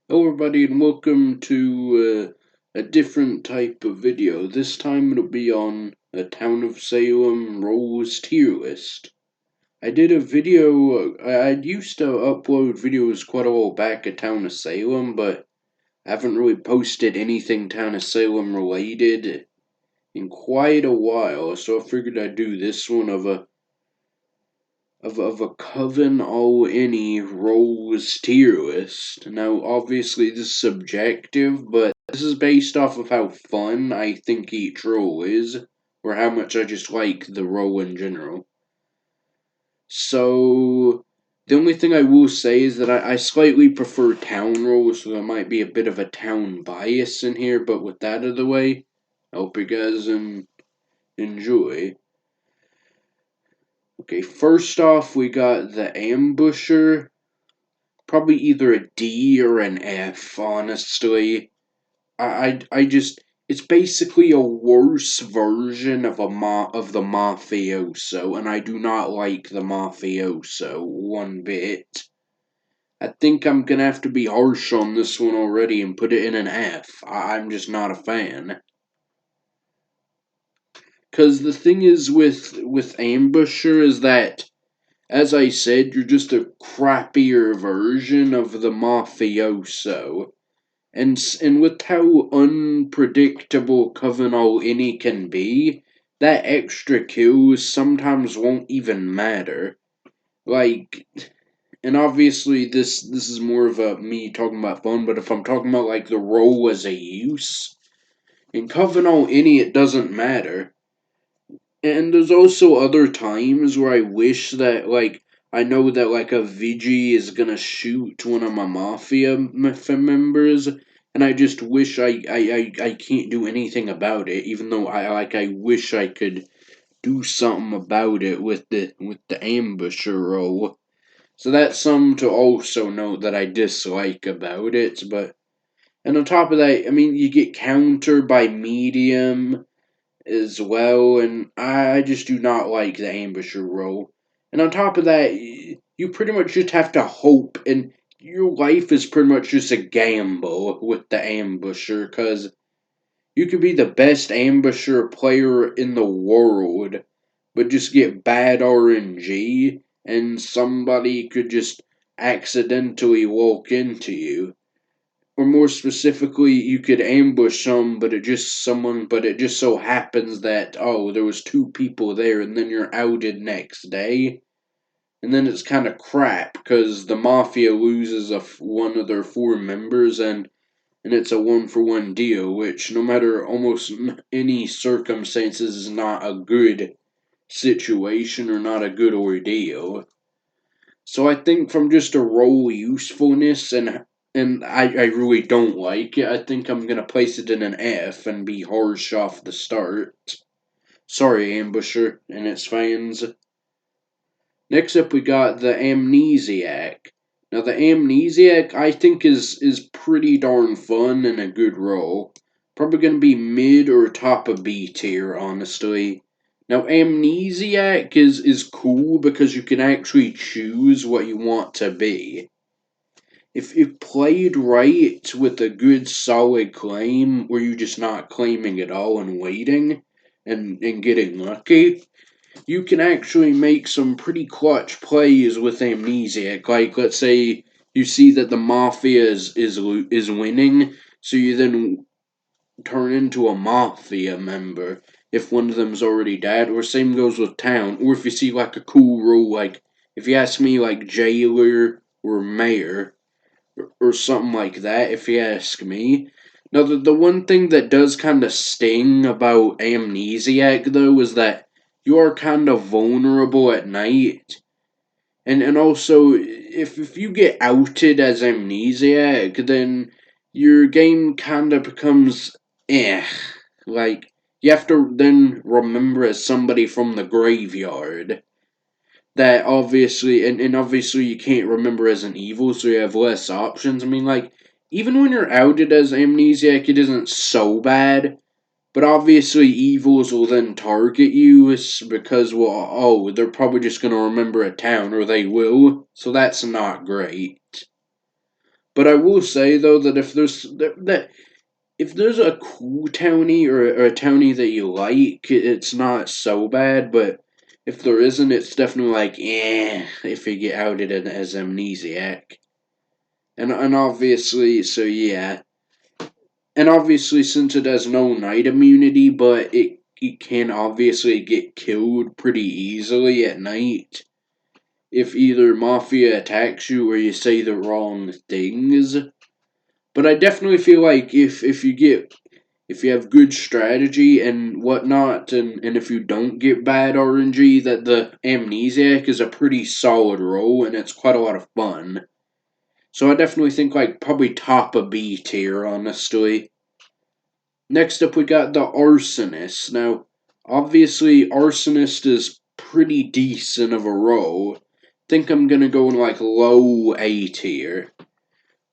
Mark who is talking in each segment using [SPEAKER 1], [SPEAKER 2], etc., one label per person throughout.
[SPEAKER 1] Hello everybody and welcome to a different type of video. This time it'll be on a Town of Salem Rolls tier list. I did a video, I used to upload videos quite a while back at Town of Salem, but I haven't really posted anything Town of Salem related in quite a while, so I figured I'd do this one of a Coven All Any Rolls tier list. Now, obviously, this is subjective, but this is based off of how fun I think each roll is, or how much I just like the roll in general. So, the only thing I will say is that I slightly prefer town rolls, so there might be a bit of a town bias in here, but with that out of the way, I hope you guys enjoy. Okay, first off, we got the Ambusher. Probably either a D or an F, honestly. I just it's basically a worse version of of the mafioso, and I do not like the mafioso one bit. I think I'm gonna have to be harsh on this one already and put it in an F. I'm just not a fan. Cause the thing is with Ambusher is that, as I said, you're just a crappier version of the mafioso. And with how unpredictable Coven All Any can be, that extra kills sometimes won't even matter. Like, and obviously this is more of a me talking about fun, but if I'm talking about like the role as a use, in Coven All Any it doesn't matter. And there's also other times where I wish that, like, I know that, like, a Vigi is gonna shoot one of my Mafia members, and I just wish I can't do anything about it, even though I wish I could do something about it with the ambusher role. So that's something to also note that I dislike about it, but, and on top of that, I mean, you get countered by medium, as well, and I just do not like the ambusher role. And on top of that, you pretty much just have to hope, and your life is pretty much just a gamble with the ambusher, because you could be the best ambusher player in the world, but just get bad RNG, and somebody could just accidentally walk into you, or more specifically, you could ambush someone, but it just so happens that, oh, there was two people there, and then you're outed next day, and then it's kind of crap because the mafia loses one of their four members, and it's a 1-for-1 deal, which no matter almost any circumstances is not a good situation or not a good ordeal. So I think from just a role usefulness, and I really don't like it, I think I'm gonna place it in an F and be harsh off the start. Sorry, Ambusher and its fans. Next up we got the Amnesiac. Now the Amnesiac I think is pretty darn fun and a good role. Probably gonna be mid or top of B tier, honestly. Now Amnesiac is cool because you can actually choose what you want to be. If played right with a good solid claim where you're just not claiming at all and waiting and getting lucky, you can actually make some pretty clutch plays with Amnesiac. Like, let's say you see that the Mafia is winning, so you then turn into a Mafia member if one of them's already dead, or same goes with Town, or if you see like a cool rule, like, if you ask me, like Jailer or Mayor, or something like that, if you ask me. Now, the one thing that does kind of sting about Amnesiac, though, is that you are kind of vulnerable at night. And also, if you get outed as Amnesiac, then your game kind of becomes eh. Like, you have to then remember as somebody from the graveyard that obviously, and obviously you can't remember as an evil, so you have less options. I mean, like, even when you're outed as Amnesiac, it isn't so bad, but obviously evils will then target you because, well, oh, they're probably just going to remember a town, or they will, so that's not great. But I will say though that if there's a cool townie or a townie that you like, it's not so bad. But if there isn't, it's definitely like if you get outed as amnesiac. And obviously, so yeah. And obviously, since it has no night immunity, but it can obviously get killed pretty easily at night if either Mafia attacks you or you say the wrong things. But I definitely feel like if you have good strategy and whatnot, and if you don't get bad RNG, that the Amnesiac is a pretty solid role and it's quite a lot of fun. So I definitely think like probably top of B tier, honestly. Next up, we got the Arsonist. Now, obviously, Arsonist is pretty decent of a role. Think I'm gonna go in like low A tier.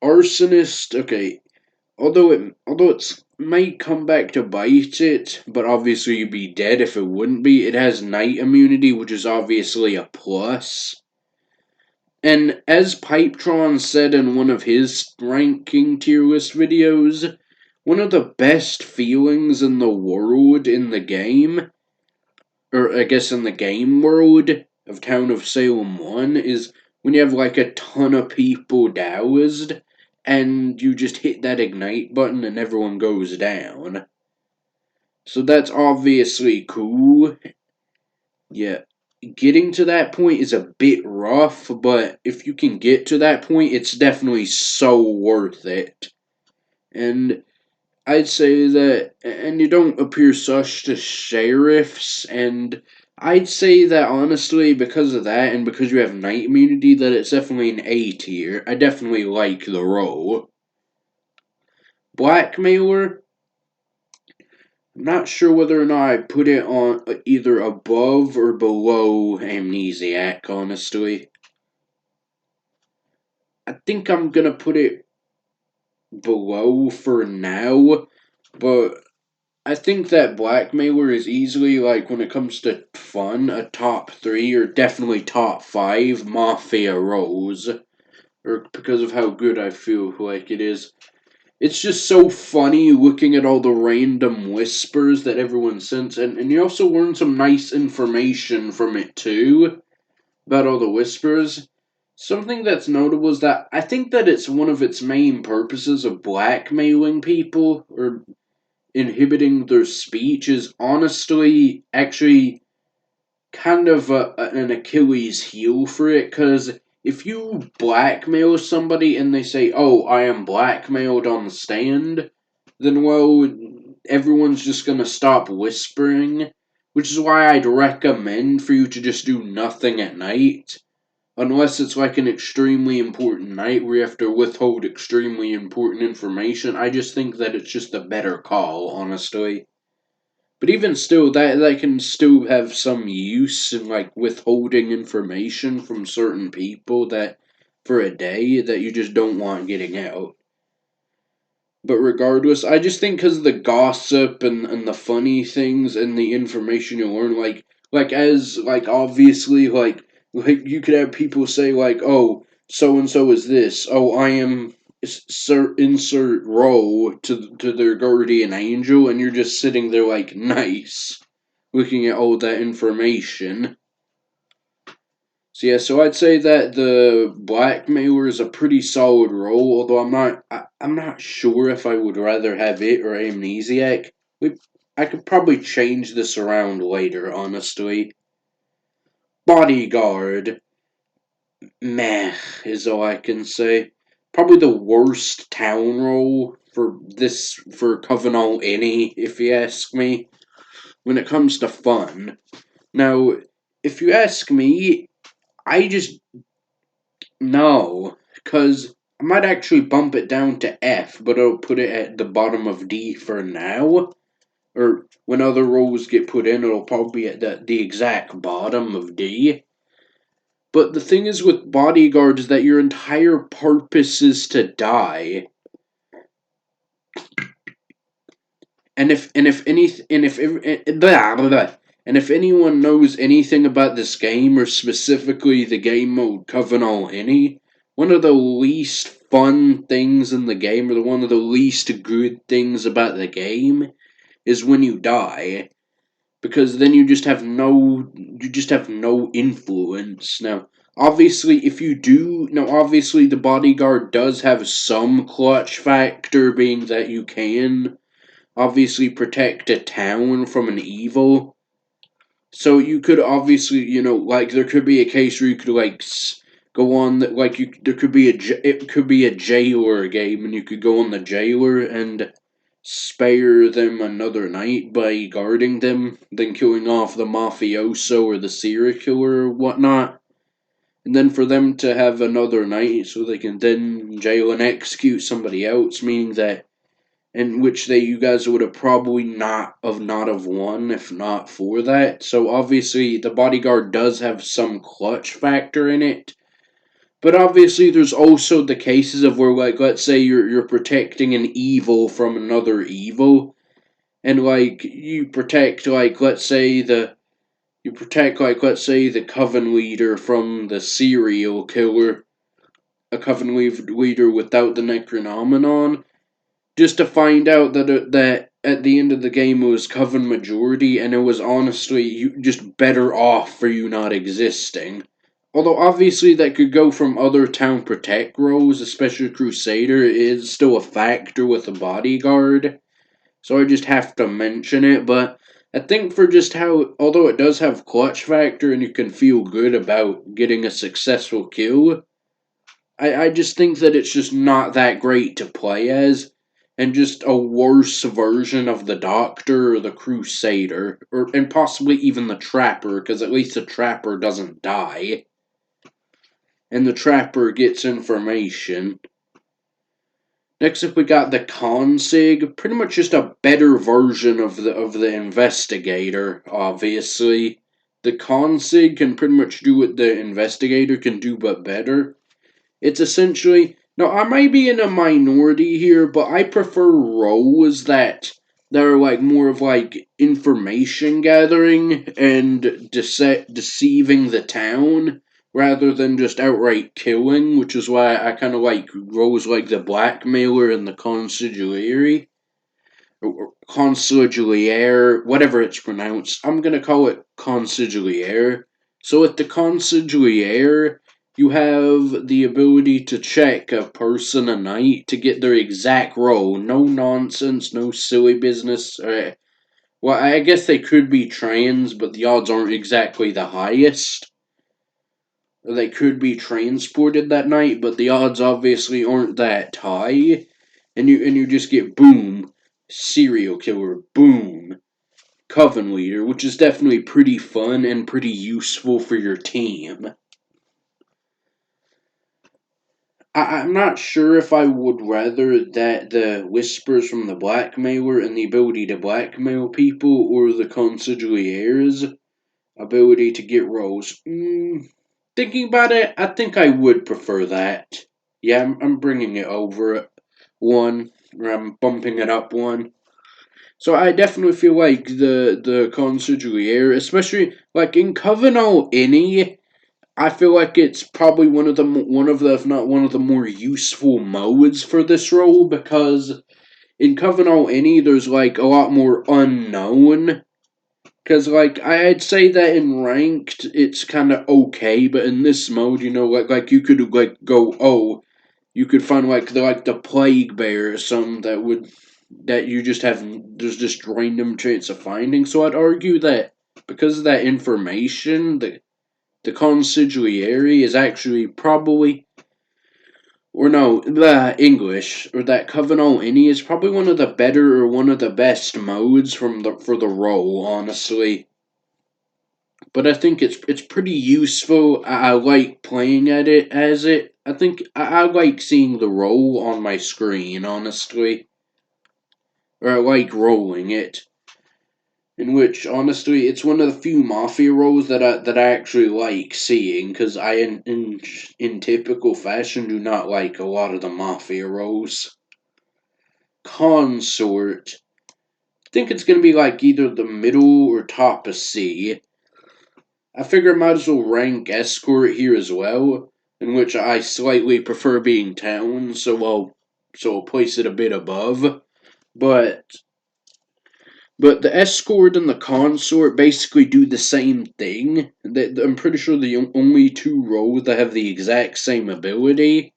[SPEAKER 1] Arsonist, okay. Although it's might come back to bite it, but obviously you'd be dead if it wouldn't be. It has night immunity, which is obviously a plus. And as Pipetron said in one of his ranking tier list videos, one of the best feelings in the world in the game, or I guess in the game world of Town of Salem 1, is when you have like a ton of people doused, and you just hit that ignite button and everyone goes down. So that's obviously cool. Yeah. Getting to that point is a bit rough, but if you can get to that point, it's definitely so worth it. And I'd say that, and you don't appear such to sheriffs, and I'd say that honestly, because of that, and because you have night immunity, that it's definitely an A tier. I definitely like the role. Blackmailer, I'm not sure whether or not I put it on either above or below Amnesiac, honestly. I think I'm gonna put it below for now, but I think that Blackmailer is easily, like, when it comes to fun, a top 3 or definitely top 5 Mafia roles. Or because of how good I feel like it is. It's just so funny looking at all the random whispers that everyone sends, and you also learn some nice information from it too, about all the whispers. Something that's notable is that I think that it's one of its main purposes of blackmailing people, or inhibiting their speech, is honestly actually kind of an Achilles heel for it, because if you blackmail somebody and they say, "Oh, I am blackmailed on the stand," then, well, everyone's just gonna stop whispering, which is why I'd recommend for you to just do nothing at night. Unless it's like an extremely important night where you have to withhold extremely important information. I just think that it's just a better call, honestly. But even still, that can still have some use in like withholding information from certain people that for a day that you just don't want getting out. But regardless, I just think because of the gossip and the funny things and the information you learn, like obviously like you could have people say like, oh, so and so is this. Oh, I am insert role to their guardian angel, and you're just sitting there like nice, looking at all that information. So yeah, so I'd say that the blackmailer is a pretty solid role, although I'm not sure if I would rather have it or amnesiac. I could probably change this around later, honestly. Bodyguard, meh, is all I can say. Probably the worst town role for Coven All Any, if you ask me, when it comes to fun. Now, if you ask me, I just no, because I might actually bump it down to F, but I'll put it at the bottom of D for now. Or when other roles get put in, it'll probably be at the exact bottom of D. But the thing is with bodyguards is that your entire purpose is to die. Blah, blah, blah. And if anyone knows anything about this game, or specifically the game mode Coven All Any, one of the least fun things in the game, or one of the least good things about the game, is when you die, because then you just have no influence. Now, obviously, obviously the bodyguard does have some clutch factor, being that you can obviously protect a town from an evil. So you could obviously, like there could be a case where you could go on that, like there could be it could be a jailer game, and you could go on the jailer and spare them another night by guarding them, then killing off the mafioso or the serial killer or whatnot, and then for them to have another night so they can then jail and execute somebody else, meaning that in which you guys would have probably not have won if not for that. So obviously the bodyguard does have some clutch factor in it. But obviously there's also the cases of where, like, let's say you're protecting an evil from another evil, and like you protect, like, let's say the coven leader from the serial killer, a coven leader without the Necronomicon, just to find out that at the end of the game it was Coven majority, and it was honestly just better off for you not existing. Although obviously that could go from other town protect roles, especially Crusader is still a factor with a bodyguard. So I just have to mention it, but I think for just how, although it does have clutch factor and you can feel good about getting a successful kill, I just think that it's just not that great to play as, and just a worse version of the Doctor or the Crusader, and possibly even the Trapper, because at least the Trapper doesn't die, and the Trapper gets information. Next up, we got the Consig, pretty much just a better version of the Investigator. Obviously, the Consig can pretty much do what the Investigator can do, but better. It's essentially, now I might be in a minority here, but I prefer roles that are like more of like information gathering and deceiving the town rather than just outright killing, which is why I kind of like roles like the blackmailer and the consigliere, or consigliere, whatever it's pronounced. I'm gonna call it consigliere. So at the consigliere, you have the ability to check a person a night to get their exact role. No nonsense, no silly business. Well, I guess they could be trans, but the odds aren't exactly the highest. They could be transported that night, but the odds obviously aren't that high. And you just get boom, serial killer, boom, coven leader, which is definitely pretty fun and pretty useful for your team. I'm not sure if I would rather that the whispers from the blackmailer and the ability to blackmail people, or the consigliere's ability to get roles. Thinking about it, I think I would prefer that. Yeah, I'm bringing it over one, or I'm bumping it up one. So I definitely feel like the consigliere, especially like in Coven All Any, I feel like it's probably if not one of the more useful modes for this role, because in Coven All Any there's like a lot more unknown. Because, like, I'd say that in ranked, it's kind of okay, but in this mode, like you could, like, go, oh, you could find, like, the Plague Bear or some that you just have, there's just random chance of finding. So I'd argue that because of that information, the consigliere is actually probably, or no, the English, or that Coven All Any is probably one of the better, or one of the best modes for the role, honestly. But I think it's pretty useful. I like playing at it as it. I think I like seeing the roll on my screen, honestly, or I like rolling it. In which, honestly, it's one of the few mafia rolls that I actually like seeing, because I in typical fashion do not like a lot of the mafia rolls. Consort. I think it's gonna be like either the middle or top of C. I figure I might as well rank escort here as well. in which I slightly prefer being town, so I'll place it a bit above. But but the escort and the consort basically do the same thing. I'm pretty sure the only two roles that have the exact same ability,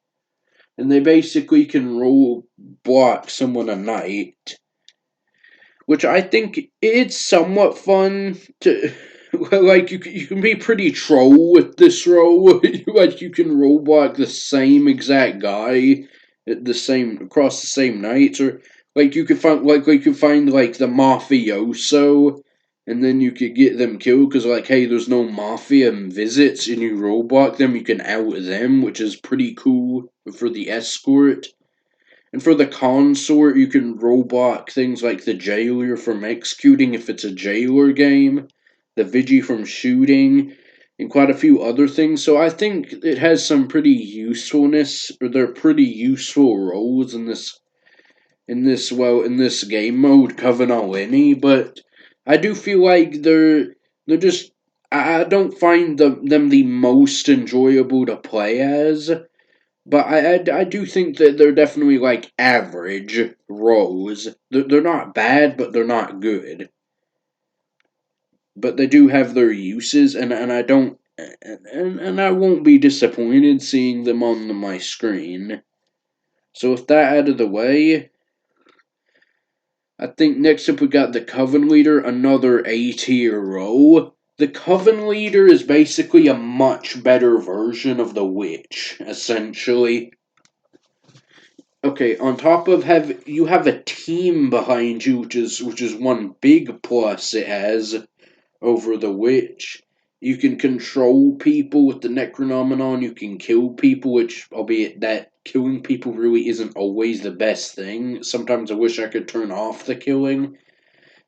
[SPEAKER 1] and they basically can roll block someone a night, which I think it's somewhat fun to. Like you can be pretty troll with this role. Like you can rollblock the same exact guy at the same across the same nights, or like you could find like the mafioso, and then you could get them killed because like hey, there's no mafia visits, and you rollblock them. You can out them, which is pretty cool for the escort. And for the consort, you can rollblock things like the jailer from executing if it's a jailer game, the Vigi from shooting, and quite a few other things. So I think it has some pretty usefulness, or they're pretty useful roles in this game mode, Coven All Any. But I do feel like they're just I don't find them the most enjoyable to play as. But I do think that they're definitely like average roles. They're not bad, but they're not good. But they do have their uses, and I don't and I won't be disappointed seeing them on my screen. So with that out of the way, I think next up we got the Coven Leader, another A tier role. The Coven Leader is basically a much better version of the Witch, essentially. Okay, on top of have a team behind you, which is one big plus it has over the witch. You can control people with the Necronomicon. You can kill people, which albeit that killing people really isn't always the best thing. Sometimes I wish I could turn off the killing.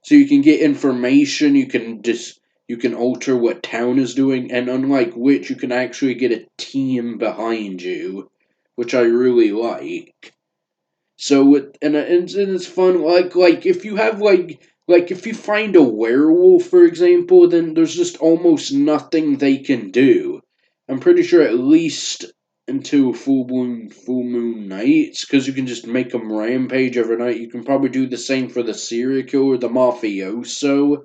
[SPEAKER 1] So you can get information. You can alter what town is doing, and unlike witch, you can actually get a team behind you, which I really like. So and it's fun like if you have like if you find a werewolf for example, then there's just almost nothing they can do. I'm pretty sure at least until full moon nights, because you can just make them rampage every night. You can probably do the same for the serial killer, the mafioso.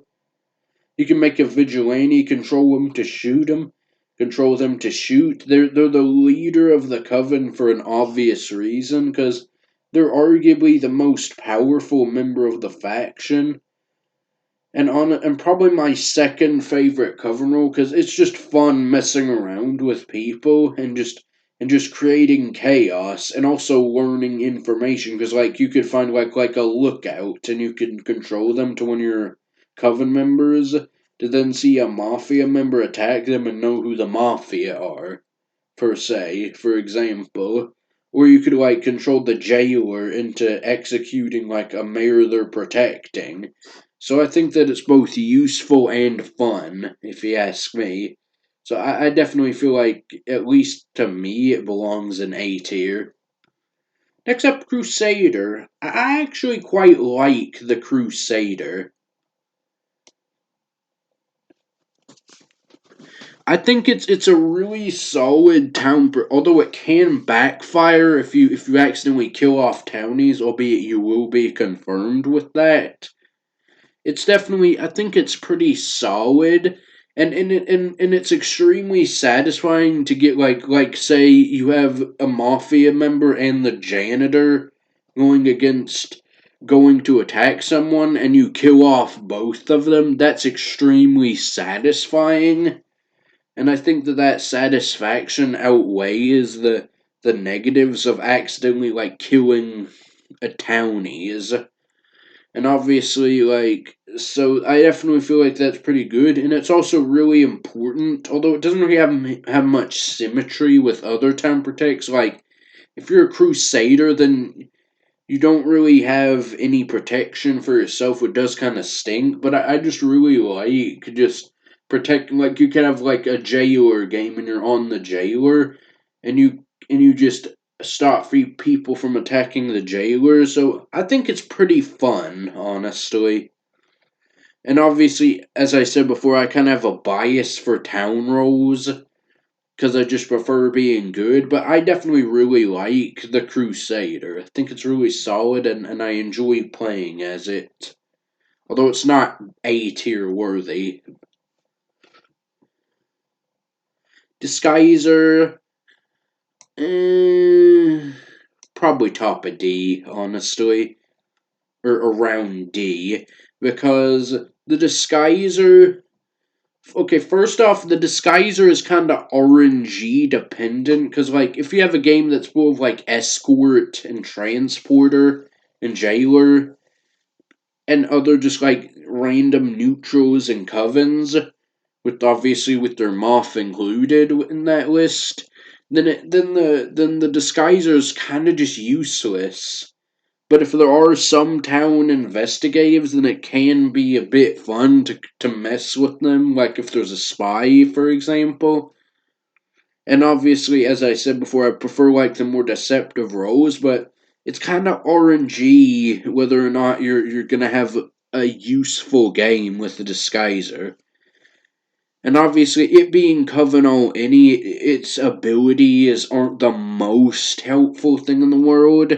[SPEAKER 1] You can make a vigilante, control them to shoot them, control them to shoot. They're the leader of the coven for an obvious reason, because they're arguably the most powerful member of the faction, and probably my second favorite coven role because it's just fun messing around with people and just creating chaos and also learning information because like you could find like a lookout and you can control them to one of your coven members to then see a mafia member attack them and know who the mafia are per se, for example. Or you could like control the jailer into executing like a mayor they're protecting. So I think that it's both useful and fun, if you ask me. So I definitely feel like, at least to me, it belongs in A tier. Next up, Crusader. I actually quite like the Crusader. I think it's a really solid town, although it can backfire if you accidentally kill off townies, albeit you will be confirmed with that. It's definitely I think it's pretty solid, and it's extremely satisfying to get like say you have a mafia member and the janitor going against going to attack someone and you kill off both of them. That's extremely satisfying. And I think that satisfaction outweighs the negatives of accidentally like killing a townies. And obviously, so I definitely feel like that's pretty good, and it's also really important. Although it doesn't really have much symmetry with other town protects. Like if you're a crusader, then you don't really have any protection for yourself, which does kind of stink. But I just really like just protecting. Like you can have like a jailer game, and you're on the jailer, and you just stop free people from attacking the jailer. So I think it's pretty fun, honestly. And obviously, as I said before, I kind of have a bias for town roles. because I just prefer being good, but I definitely really like the Crusader. I think it's really solid and I enjoy playing as it. Although it's not A tier worthy. Disguiser, probably top of D, honestly. Or around D. Because the Disguiser. Okay, first off, the Disguiser is kind of RNG dependent. Because, like, if you have a game that's full of, like, Escort and Transporter and Jailer and other just, like, random neutrals and covens, with obviously with their moth included in that list, then the disguiser is kind of just useless. But if there are some town investigatives, then it can be a bit fun to mess with them. Like if there's a spy, for example. And obviously, as I said before, I prefer like the more deceptive roles, but it's kind of RNG whether or not you're gonna have a useful game with the disguiser. And obviously, it being Coven All Any, its abilities aren't the most helpful thing in the world.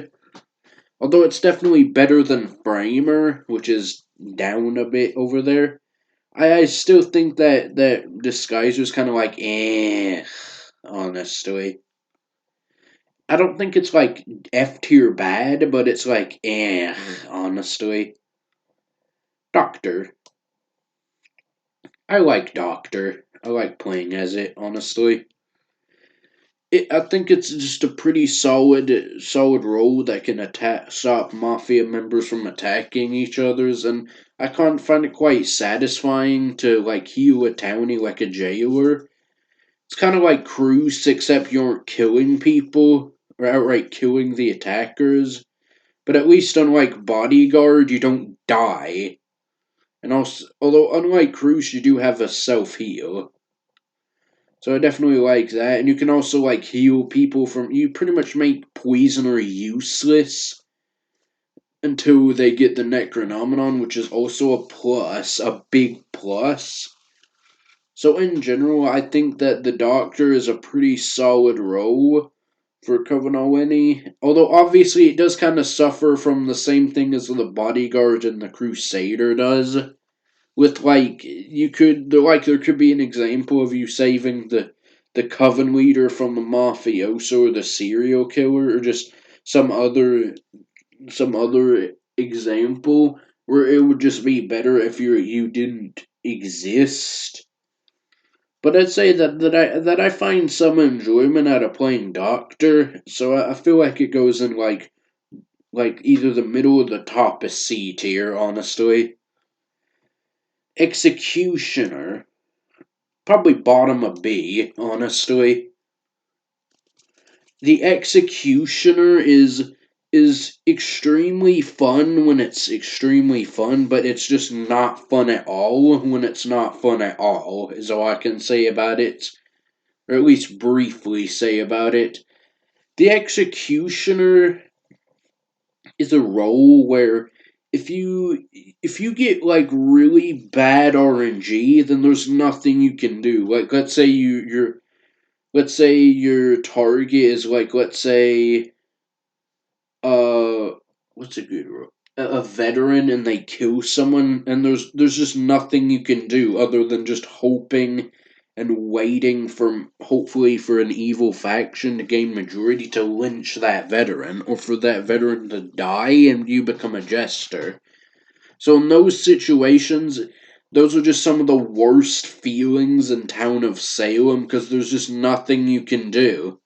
[SPEAKER 1] Although it's definitely better than Framer, which is down a bit over there. I still think that Disguiser's kind of like, honestly. I don't think it's like F tier bad, but it's like, honestly. Doctor. I like Doctor. I like playing as it, honestly. I think it's just a pretty solid role that can stop mafia members from attacking each other's, and I can't find it quite satisfying to like heal a townie like a jailer. It's kind of like Cruz, except you aren't killing people or outright killing the attackers. But at least unlike Bodyguard, you don't die. And also, although unlike Cruz, you do have a self heal. So I definitely like that. And you can also like heal people from you pretty much make poisoner useless until they get the Necronomicon, which is also a plus, a big plus. So in general, I think that the Doctor is a pretty solid role for Coven All Any. Although obviously it does kind of suffer from the same thing as the Bodyguard and the Crusader does. With like there could be an example of you saving the coven leader from the mafioso or the serial killer or just some other example where it would just be better if you didn't exist. But I'd say that I find some enjoyment out of playing Doctor, so I feel like it goes in like either the middle or the top of C tier, honestly. Executioner, probably bottom of B, honestly. The Executioner is extremely fun when it's extremely fun, but it's just not fun at all when it's not fun at all, is all I can say about it. Or at least briefly say about it. The Executioner is a role where if you get like really bad RNG, then there's nothing you can do. Like let's say your target is like let's say uh what's a good role? A veteran and they kill someone and there's just nothing you can do other than just hoping and waiting for hopefully for an evil faction to gain majority to lynch that veteran or for that veteran to die and you become a jester. So in those situations, those are just some of the worst feelings in town of Salem because there's just nothing you can do.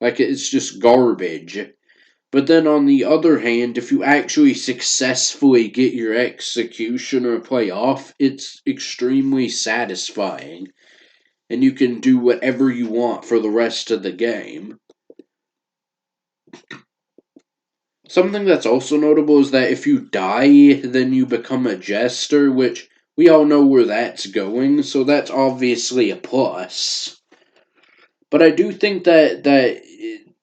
[SPEAKER 1] Like it's just garbage. But then on the other hand, if you actually successfully get your executioner play off, it's extremely satisfying. And you can do whatever you want for the rest of the game. Something that's also notable is that if you die, then you become a jester, which we all know where that's going, so that's obviously a plus. But I do think that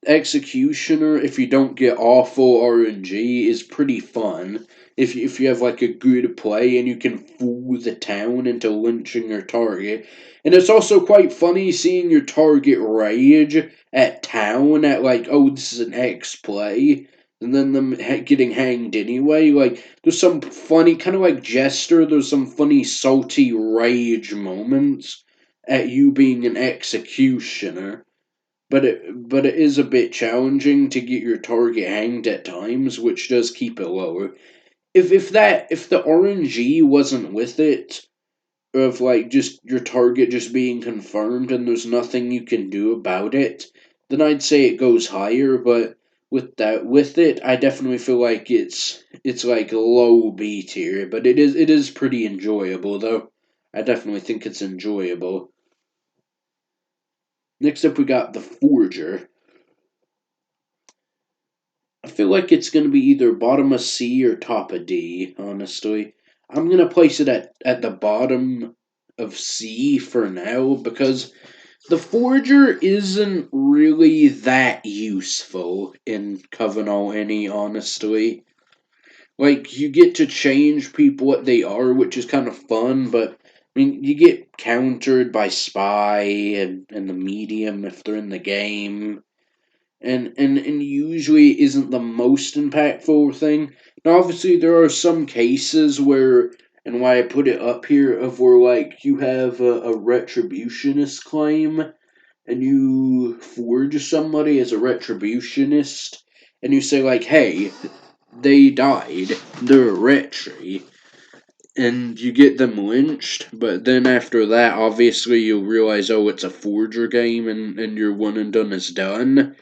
[SPEAKER 1] Executioner, if you don't get awful RNG, is pretty fun. If you have like a good play and you can fool the town into lynching your target. And it's also quite funny seeing your target rage at town at like, oh, this is an X play, and then them getting hanged anyway. Like, there's some funny, kind of like Jester, there's some funny, salty rage moments at you being an executioner. But it is a bit challenging to get your target hanged at times, which does keep it lower. If the RNG wasn't with it, of like just your target just being confirmed and there's nothing you can do about it, then I'd say it goes higher. But with it, I definitely feel like it's like low B tier. But it is pretty enjoyable though. I definitely think it's enjoyable. Next up, we got the Forger. I feel like it's going to be either bottom of C or top of D, honestly. I'm going to place it at the bottom of C for now because the Forger isn't really that useful in Coven All Any, honestly. Like, you get to change people what they are, which is kind of fun, but I mean, you get countered by Spy and the Medium if they're in the game and usually isn't the most impactful thing. Now, obviously, there are some cases where, and why I put it up here, of where like you have a retributionist claim, and you forge somebody as a retributionist, and you say like, "Hey, they died. They're a retri." And you get them lynched, but then after that, obviously, you'll realize, oh, it's a forger game, and your one and done is done.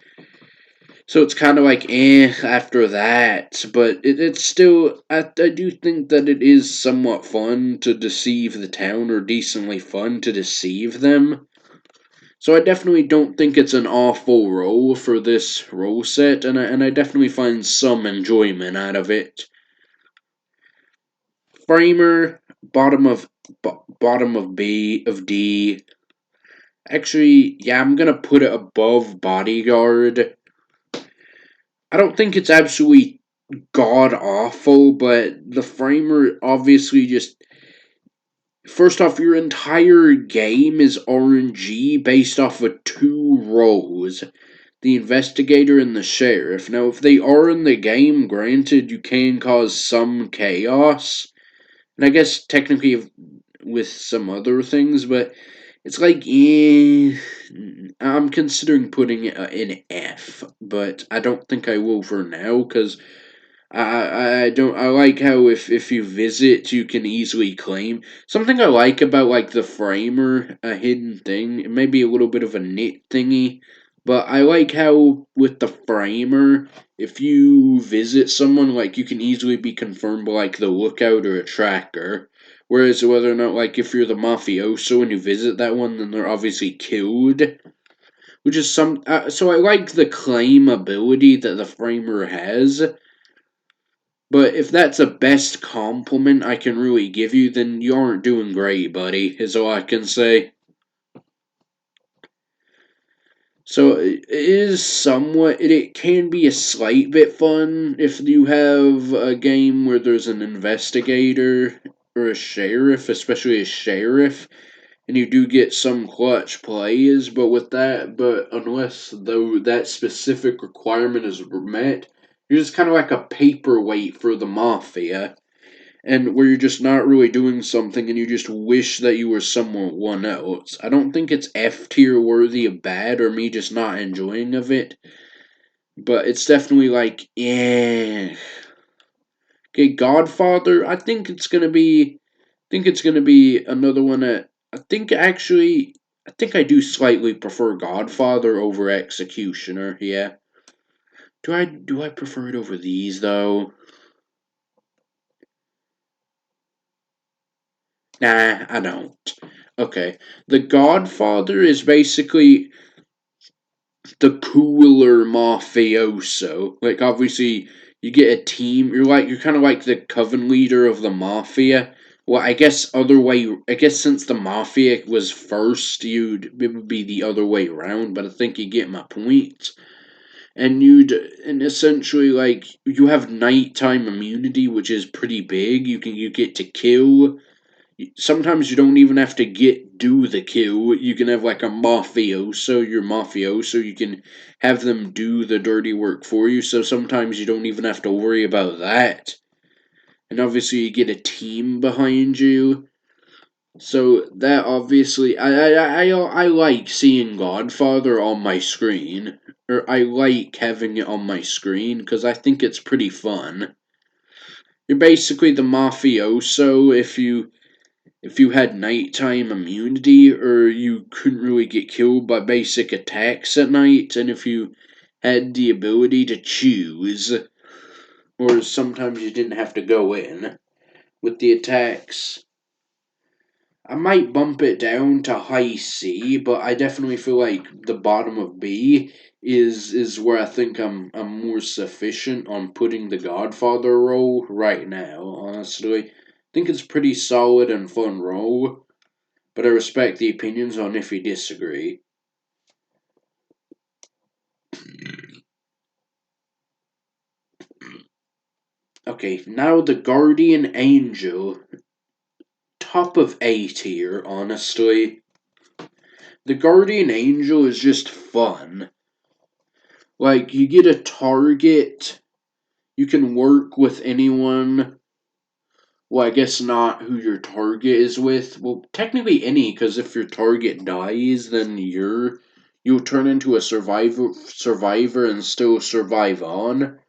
[SPEAKER 1] So it's kind of like after that, but it's still I do think that it is somewhat fun to deceive the town, or decently fun to deceive them. So I definitely don't think it's an awful role for this role set, and I definitely find some enjoyment out of it. Framer, bottom of D. Actually, yeah, I'm gonna put it above Bodyguard. I don't think it's absolutely god awful, but the framer obviously just. First off, your entire game is RNG based off of two roles, the investigator and the sheriff. Now, if they are in the game, granted, you can cause some chaos, and I guess technically with some other things, but it's like, I'm considering putting it in F, but I don't think I will for now, because I don't I like how if you visit you can easily claim something I like about like the framer, a hidden thing. It may be a little bit of a nit thingy, but I like how with the framer, if you visit someone, like you can easily be confirmed by like the lookout or a tracker. Whereas whether or not like if you're the mafioso and you visit that one, then they're obviously killed. Which is so I like the claim ability that the framer has, but if that's the best compliment I can really give you, then you aren't doing great, buddy, is all I can say. So it is somewhat, it can be a slight bit fun if you have a game where there's an investigator or a sheriff, especially a sheriff, and you do get some clutch plays, but unless though that specific requirement is met, you're just kind of like a paperweight for the mafia, and where you're just not really doing something and you just wish that you were someone else. I don't think it's F tier worthy of bad or me just not enjoying of it, but it's definitely like, yeah. Okay, Godfather, I think it's gonna be another one that I think I do slightly prefer Godfather over Executioner, yeah. Do I prefer it over these though? Nah, I don't. Okay. The Godfather is basically the cooler mafioso. Like obviously you get a team. You're kind of like the coven leader of the mafia. Well, I guess since the mafia was first, it would be the other way around. But I think you get my point. and essentially like you have nighttime immunity, which is pretty big. You get to kill. Sometimes you don't even have to do the kill. You can have like a mafioso, your mafioso. You can have them do the dirty work for you. So sometimes you don't even have to worry about that. And obviously you get a team behind you. So that obviously, I like seeing Godfather on my screen, or I like having it on my screen because I think it's pretty fun. You're basically the mafioso if you had nighttime immunity, or you couldn't really get killed by basic attacks at night, and if you had the ability to choose, or sometimes you didn't have to go in with the attacks. I might bump it down to high C, but I definitely feel like the bottom of B is where I think I'm more sufficient on putting the Godfather role right now, honestly. I think it's pretty solid and fun role, but I respect the opinions on if you disagree. Okay, now the Guardian Angel. Top of A tier, honestly. The Guardian Angel is just fun. Like, you get a target, you can work with anyone. Well, I guess not who your target is with. Well, technically any, because if your target dies, then you'll turn into a survivor and still survive on.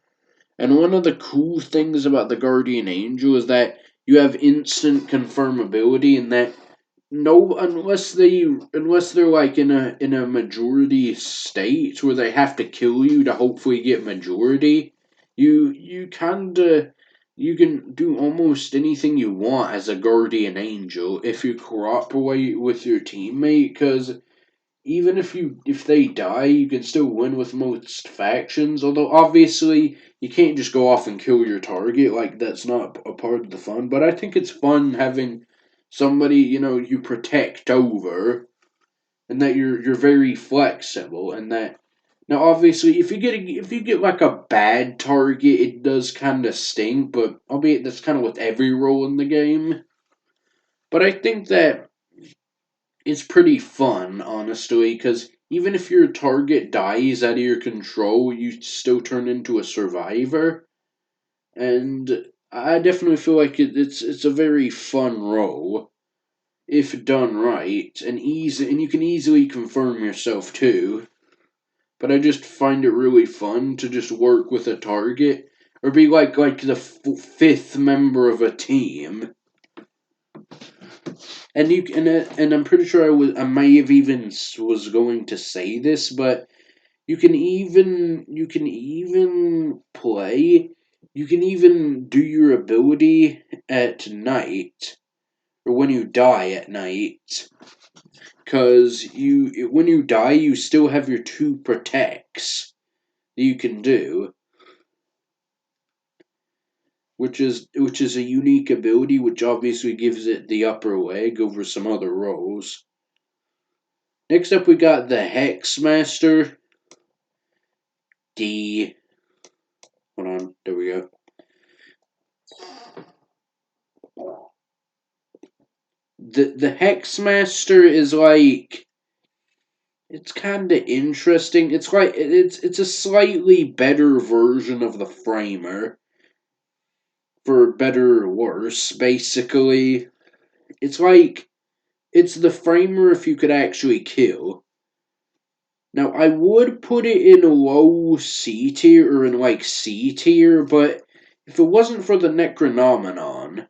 [SPEAKER 1] And one of the cool things about the Guardian Angel is that you have instant confirmability, and that no, unless they're like in a majority state where they have to kill you to hopefully get majority, you kinda you can do almost anything you want as a guardian angel if you cooperate with your teammate. Because even if they die, you can still win with most factions. Although obviously you can't just go off and kill your target. Like that's not a part of the fun. But I think it's fun having somebody you protect over, and that you're very flexible, and that now obviously if you get like a bad target, it does kind of stink. But albeit that's kind of with every role in the game. But I think that it's pretty fun, honestly, because even if your target dies out of your control, you still turn into a survivor. And I definitely feel like it's a very fun role if done right, and you can easily confirm yourself too. But I just find it really fun to just work with a target or be like the fifth member of a team. And and I'm pretty sure I may have even was going to say this, but you can even play, you can even do your ability at night, or when you die at night, because when you die you still have your two protects that you can do, which is a unique ability, which obviously gives it the upper leg over some other roles. Next up, we got the Hexmaster. D. Hold on, there we go. The Hexmaster is like, it's kind of interesting. It's like it's a slightly better version of the Framer, for better or worse. Basically, it's like it's the Framer if you could actually kill. Now, I would put it in a low C tier, or in like C tier, but if it wasn't for the Necronominon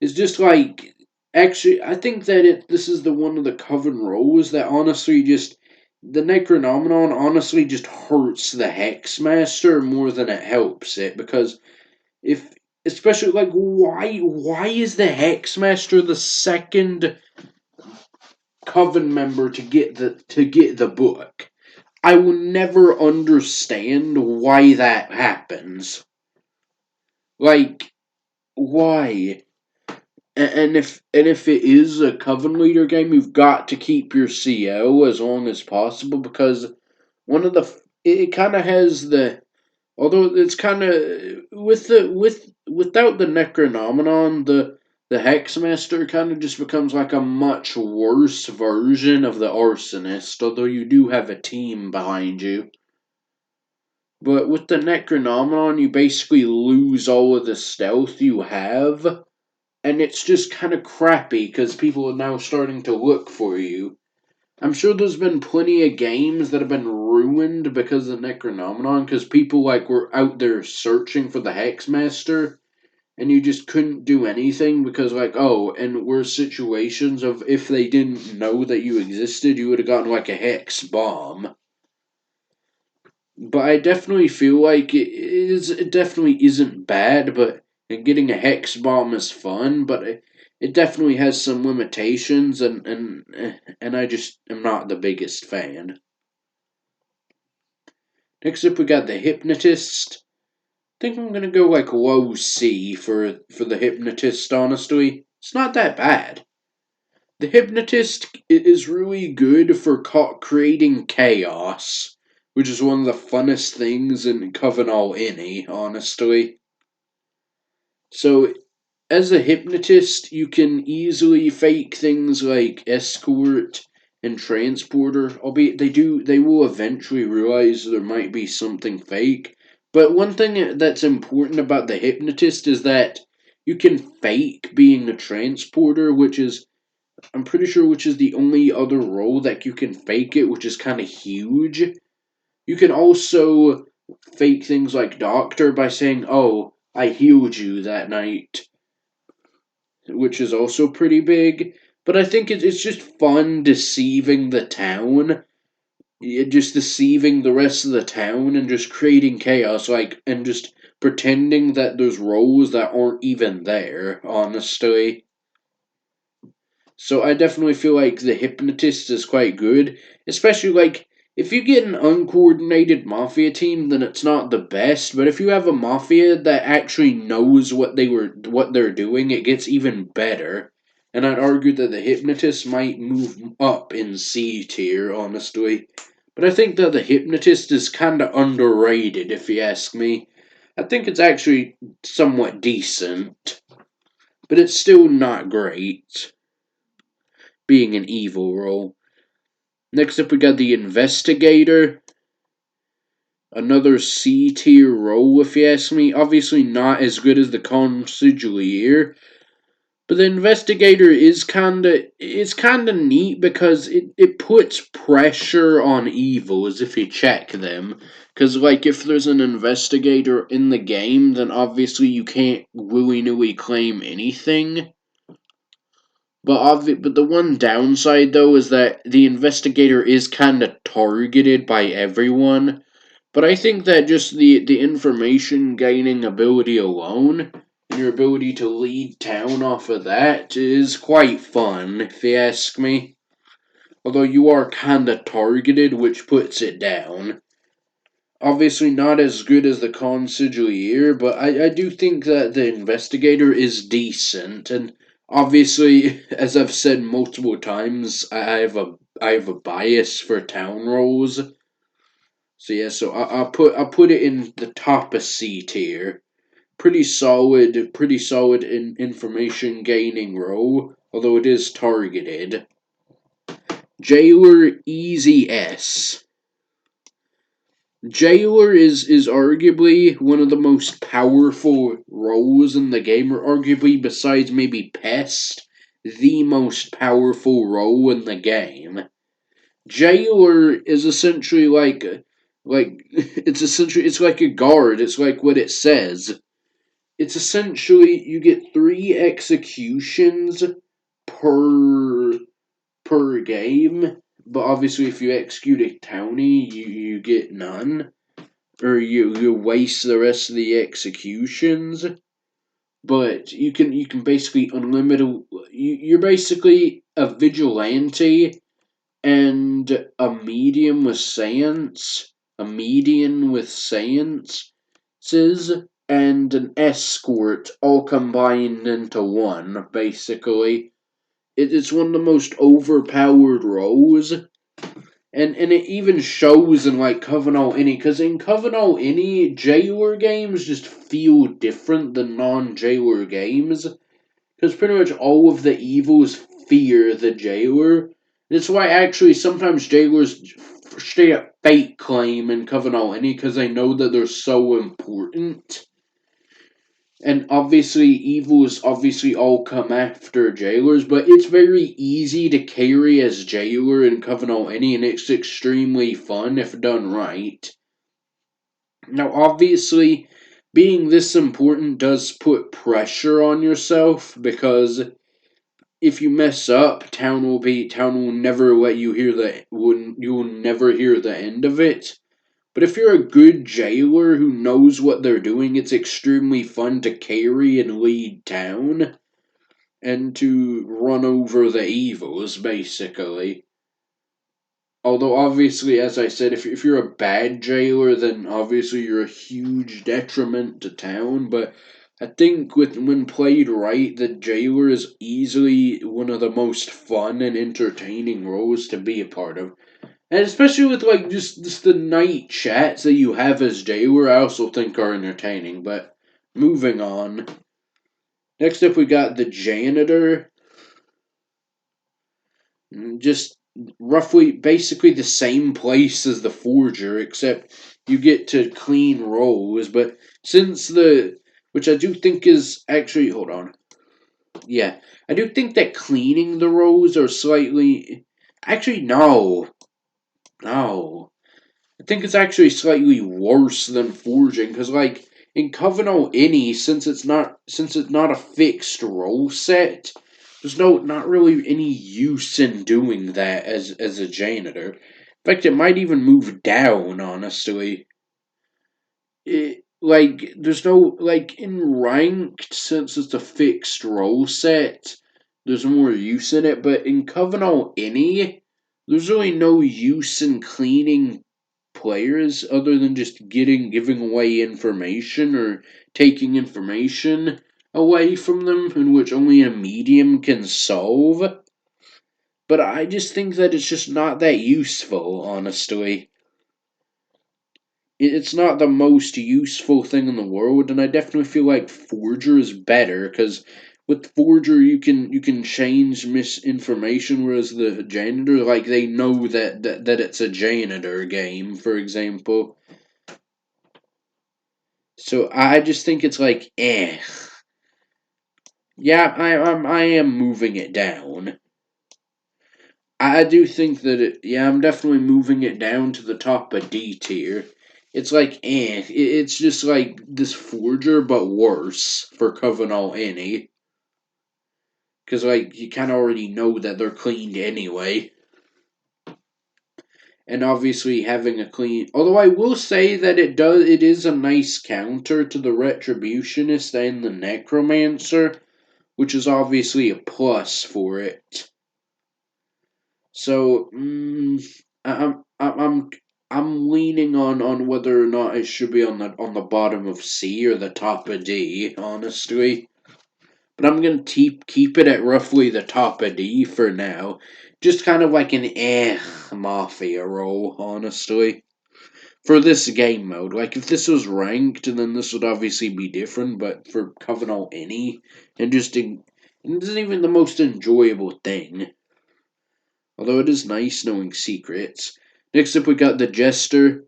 [SPEAKER 1] is just like, actually, I think that this is the one of the Coven roles that honestly just, the Necronominon honestly just hurts the Hexmaster more than it helps it, because if especially like, why is the Hexmaster the second Coven member to get the book? I will never understand why that happens. Like, why? And if it is a Coven leader game, you've got to keep your CO as long as possible, because one of the it kind of has the although it's kind of without the Necronominon, the Hexmaster kind of just becomes like a much worse version of the Arsonist, although you do have a team behind you. But with the Necronominon, you basically lose all of the stealth you have, and it's just kind of crappy because people are now starting to look for you. I'm sure there's been plenty of games that have been ruined because of Necronominon, because people were out there searching for the Hexmaster, and you just couldn't do anything because and were situations of if they didn't know that you existed, you would have gotten a hex bomb. But I definitely feel like it definitely isn't bad, but and getting a hex bomb is fun, but it definitely has some limitations, and I just am not the biggest fan. Next up, we got the Hypnotist. I think I'm gonna go low C for the Hypnotist. Honestly, it's not that bad. The Hypnotist is really good for creating chaos, which is one of the funnest things in Coven All Any, honestly. So, as a hypnotist, you can easily fake things like escort and transporter, albeit they will eventually realize there might be something fake. But one thing that's important about the hypnotist is that you can fake being a transporter, I'm pretty sure which is the only other role that you can fake it, which is kind of huge. You can also fake things like doctor by saying, "Oh, I healed you that night," which is also pretty big. But I think it's just fun deceiving the town, just deceiving the rest of the town and just creating chaos, and just pretending that there's roles that aren't even there, honestly. So I definitely feel like the hypnotist is quite good, especially if you get an uncoordinated mafia team, then it's not the best. But if you have a mafia that actually knows what they're doing, it gets even better. And I'd argue that the hypnotist might move up in C tier, honestly. But I think that the hypnotist is kind of underrated, if you ask me. I think it's actually somewhat decent, but it's still not great being an evil role. Next up, we got the Investigator. Another C tier role, if you ask me. Obviously, not as good as the Consigliere, but the Investigator is kinda neat because it puts pressure on evils if you check them. Because, if there's an investigator in the game, then obviously you can't willy nilly claim anything. But the one downside though is that the investigator is kind of targeted by everyone. But I think that just the information gaining ability alone and your ability to lead town off of that is quite fun, if you ask me. Although you are kind of targeted, which puts it down. Obviously, not as good as the consigliere, but I do think that the investigator is decent, and obviously, as I've said multiple times, I have a bias for town roles. So yeah, I'll put it in the top of C tier. Pretty solid in information gaining role, although it is targeted. Jailer Easy S. Jailer is arguably one of the most powerful roles in the game, or arguably, besides maybe Pest, the most powerful role in the game. Jailer is essentially it's like a guard. It's like what it says. It's essentially you get 3 executions per game, but obviously if you execute a townie, you get none, or you waste the rest of the executions. But you can basically unlimited. You're basically a vigilante and a medium with science, a median with sciences, and an escort all combined into one, basically. It's one of the most overpowered roles, And it even shows in like Coven All Any, because in Coven All Any, jailer games just feel different than non-jailer games. Because pretty much all of the evils fear the jailer. That's why actually sometimes jailers straight up fake claim in Coven All Any because they know that they're so important. And obviously, evils obviously all come after jailers, but it's very easy to carry as jailer in Coven All Any, and it's extremely fun if done right. Now, obviously, being this important does put pressure on yourself because if you mess up, town will never let you hear you will never hear the end of it. But if you're a good jailer who knows what they're doing, it's extremely fun to carry and lead town and to run over the evils, basically. Although, obviously, as I said, if you're a bad jailer, then obviously you're a huge detriment to town. But I think when played right, the jailer is easily one of the most fun and entertaining roles to be a part of. And especially with like just the night chats that you have as jailer, I also think are entertaining. But moving on. Next up, we got the janitor. Just roughly, basically the same place as the forger, except you get to clean rolls. But since which I do think is actually, hold on. Yeah, I do think that cleaning the rolls are slightly. Actually, no. No. I think it's actually slightly worse than forging because, like, in Coven All Any, since it's not a fixed role set, there's not really any use in doing that as a janitor. In fact, it might even move down. Honestly, there's no like in ranked since it's a fixed role set. There's more use in it, but in Coven All Any, there's really no use in cleaning players other than just giving away information or taking information away from them in which only a medium can solve. But I just think that it's just not that useful, honestly. It's not the most useful thing in the world, and I definitely feel like Forger is better because with Forger you can change misinformation, whereas the janitor like they know that it's a janitor game, for example. So I just think it's like eh. Yeah, I am moving it down. I do think that yeah, I'm definitely moving it down to the top of D tier. It's like eh, it's just like this forger but worse for Coven All Any. Cause like you kinda already know that they're cleaned anyway. And obviously having a clean although I will say that it is a nice counter to the Retributionist and the Necromancer, which is obviously a plus for it. So I'm leaning on whether or not it should be on the bottom of C or the top of D, honestly. But I'm gonna keep it at roughly the top of D for now. Just kind of like an mafia role, honestly. For this game mode. Like if this was ranked, then this would obviously be different, but for Coven All Any, and it isn't even the most enjoyable thing. Although it is nice knowing secrets. Next up, we got the Jester.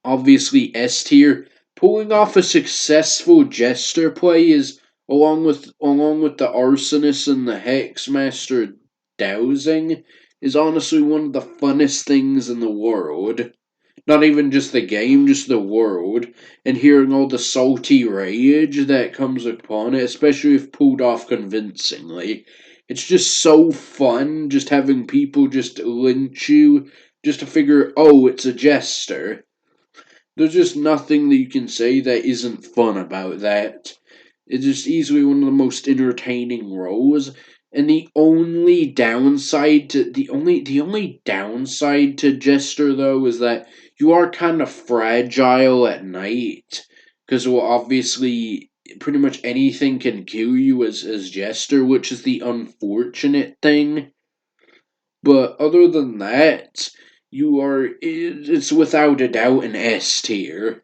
[SPEAKER 1] Obviously, S tier. Pulling off a successful Jester play is along with the Arsonist and the Hexmaster dowsing is honestly one of the funnest things in the world. Not even just the game, just the world. And hearing all the salty rage that comes upon it, especially if pulled off convincingly. It's just so fun just having people just lynch you just to figure, oh, it's a jester. There's just nothing that you can say that isn't fun about that. It's just easily one of the most entertaining roles. And the only downside to Jester though is that you are kind of fragile at night. Because well obviously pretty much anything can kill you as Jester, which is the unfortunate thing. But other than that, it's without a doubt an S tier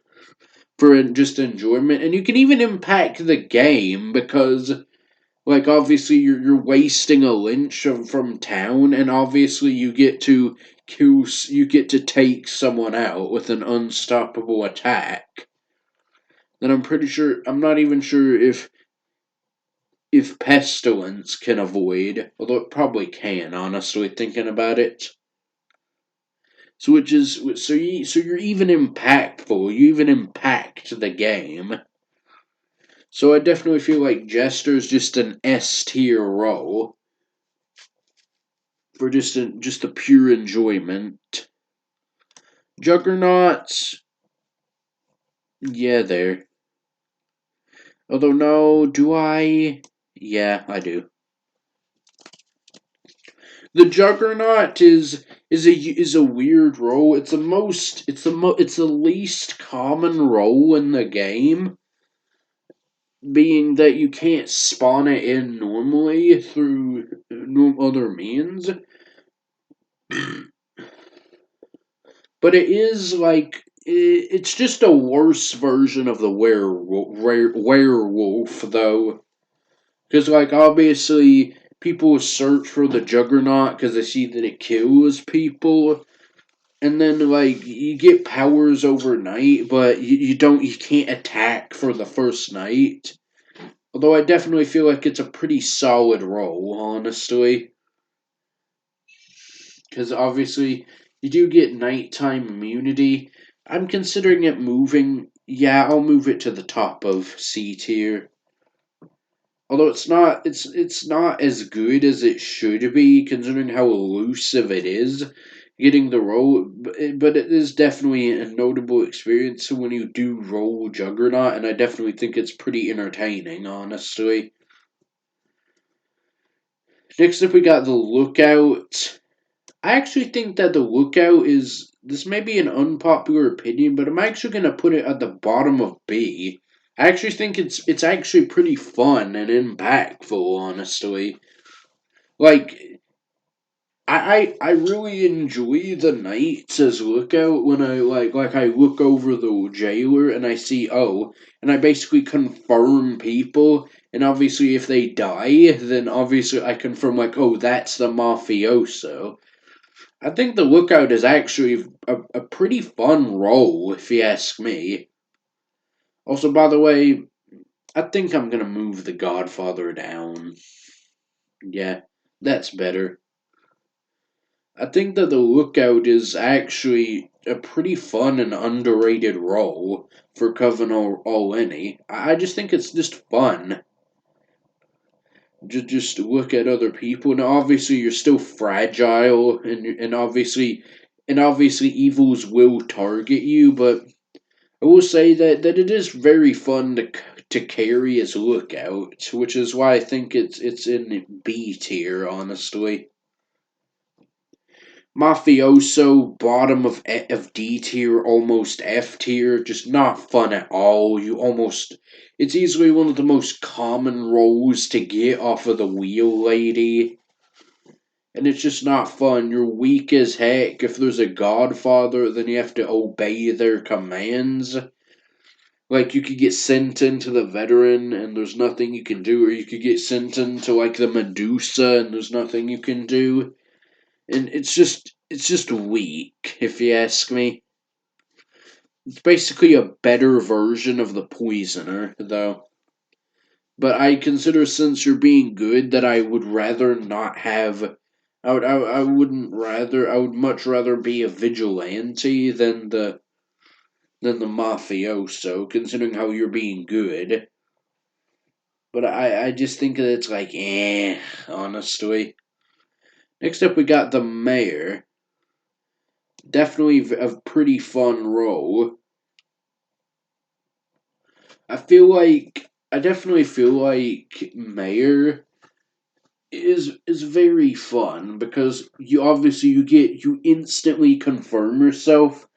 [SPEAKER 1] for just enjoyment, and you can even impact the game because, like, obviously you're wasting a lynch from town, and obviously you get to take someone out with an unstoppable attack. Then I'm not even sure if pestilence can avoid, although it probably can. Honestly, thinking about it. So you're even impactful. You even impact the game. So I definitely feel like Jester's just an S tier role for just a pure enjoyment. Juggernauts, yeah, there. Although no, do I? Yeah, I do. The Juggernaut is a weird role. It's the least common role in the game, being that you can't spawn it in normally through no other means. But it is like it's just a worse version of the werewolf though, because like obviously people search for the Juggernaut because they see that it kills people. And then like you get powers overnight, but you can't attack for the first night. Although I definitely feel like it's a pretty solid role, honestly. Because obviously you do get nighttime immunity. I'm considering it moving. Yeah, I'll move it to the top of C tier. Although it's not as good as it should be, considering how elusive it is getting the role. But it is definitely a notable experience when you do roll Juggernaut, and I definitely think it's pretty entertaining, honestly. Next up, we got the Lookout. I actually think that the Lookout is. This may be an unpopular opinion, but I'm actually going to put it at the bottom of B. I actually think it's actually pretty fun and impactful, honestly. Like I really enjoy the nights as lookout when I I look over the jailer and I see and I basically confirm people, and obviously if they die then obviously I confirm that's the mafioso. I think the lookout is actually a pretty fun role if you ask me. Also, by the way, I think I'm gonna move the Godfather down. Yeah, that's better. I think that the Lookout is actually a pretty fun and underrated role for Coven All Any. I just think it's just fun. Just look at other people, and obviously you're still fragile, and obviously evils will target you. But I will say that it is very fun to carry as Lookout, which is why I think it's in B tier, honestly. Mafioso, bottom of D tier, almost F tier, just not fun at all. It's easily one of the most common roles to get off of the wheel lady, and it's just not fun. You're weak as heck. If there's a godfather, then you have to obey their commands. Like, you could get sent into the veteran, and there's nothing you can do, or you could get sent into, like, the Medusa, and there's nothing you can do. And it's just weak, if you ask me. It's basically a better version of the poisoner, though. But I consider, since you're being good, that I would rather not have. I wouldn't rather. I would much rather be a vigilante than the mafioso, considering how you're being good. But I just think that it's honestly. Next up, we got the mayor. Definitely a pretty fun role. I definitely feel like Mayor is very fun because you instantly confirm yourself.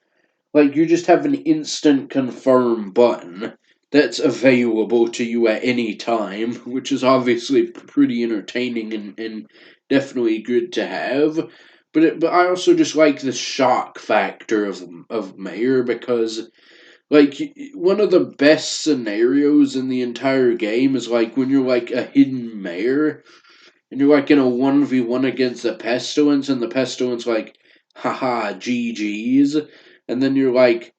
[SPEAKER 1] Like, you just have an instant confirm button that's available to you at any time, which is obviously pretty entertaining and definitely good to have. but I also just like the shock factor of Mayor because like one of the best scenarios in the entire game is like when you're like a hidden mayor and you're like in a 1v1 against the pestilence and the pestilence like haha GG's and then you're like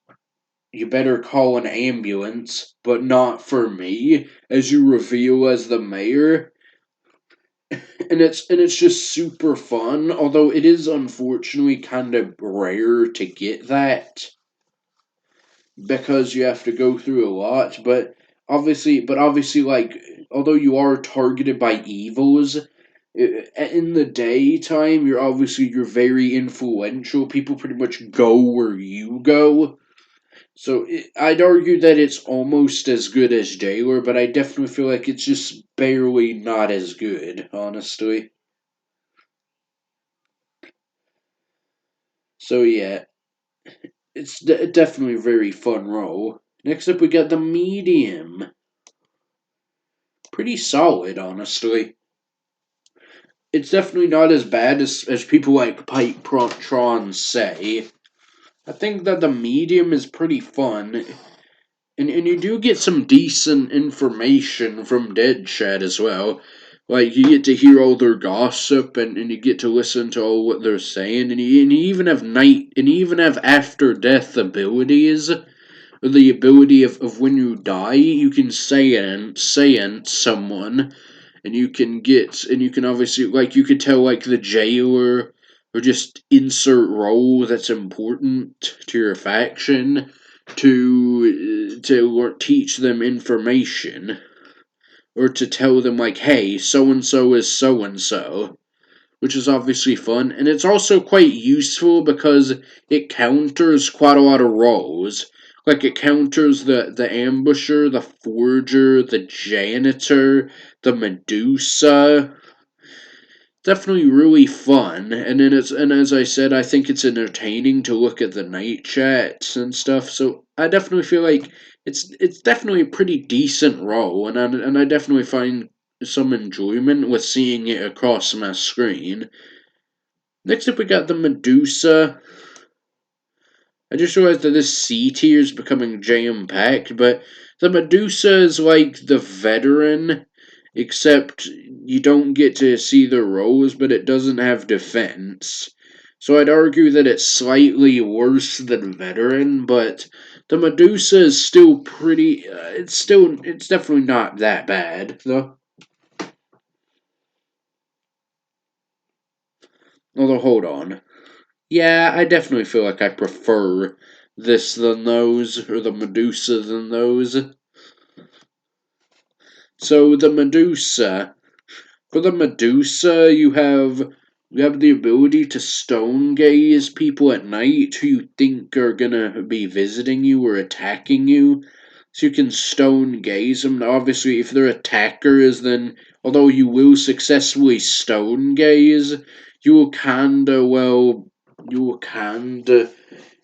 [SPEAKER 1] you better call an ambulance, but not for me, as you reveal as the mayor. And it's just super fun, although it is unfortunately kind of rare to get that because you have to go through a lot, but obviously like although you are targeted by evils, in the daytime you're very influential. People pretty much go where you go. So I'd argue that it's almost as good as Jailer, but I definitely feel like it's just barely not as good, honestly. So yeah, it's definitely a very fun role. Next up, we got the medium. Pretty solid, honestly. It's definitely not as bad as people like Pipe Tron say. I think that the medium is pretty fun. And you do get some decent information from Dead Chat as well. Like, you get to hear all their gossip and you get to listen to all what they're saying. And you even have after death abilities. Or the ability of when you die, you can seance someone. And you can obviously, like, you could tell, like, the jailer or just insert role that's important to your faction to teach them information or to tell them like, hey, so and so, which is obviously fun, and it's also quite useful because it counters quite a lot of roles. Like it counters the ambusher, the forger, the janitor, the Medusa, definitely really fun. And as I said, I think it's entertaining to look at the night chats and stuff. So I definitely feel like it's definitely a pretty decent role, and I definitely find some enjoyment with seeing it across my screen. Next up, we got the Medusa. I just realized that this C tier is becoming jam packed, but the Medusa is like the veteran, except you don't get to see the roles, but it doesn't have defense. So I'd argue that it's slightly worse than veteran, but the Medusa is still pretty. It's definitely not that bad though. Although hold on, yeah, I definitely feel like I prefer this than those, or the Medusa than those. So the Medusa, for the Medusa, you have the ability to stone gaze people at night who you think are gonna be visiting you or attacking you. So you can stone gaze them. Now, obviously, if they're attackers, then although you will successfully stone gaze, you will you will kinda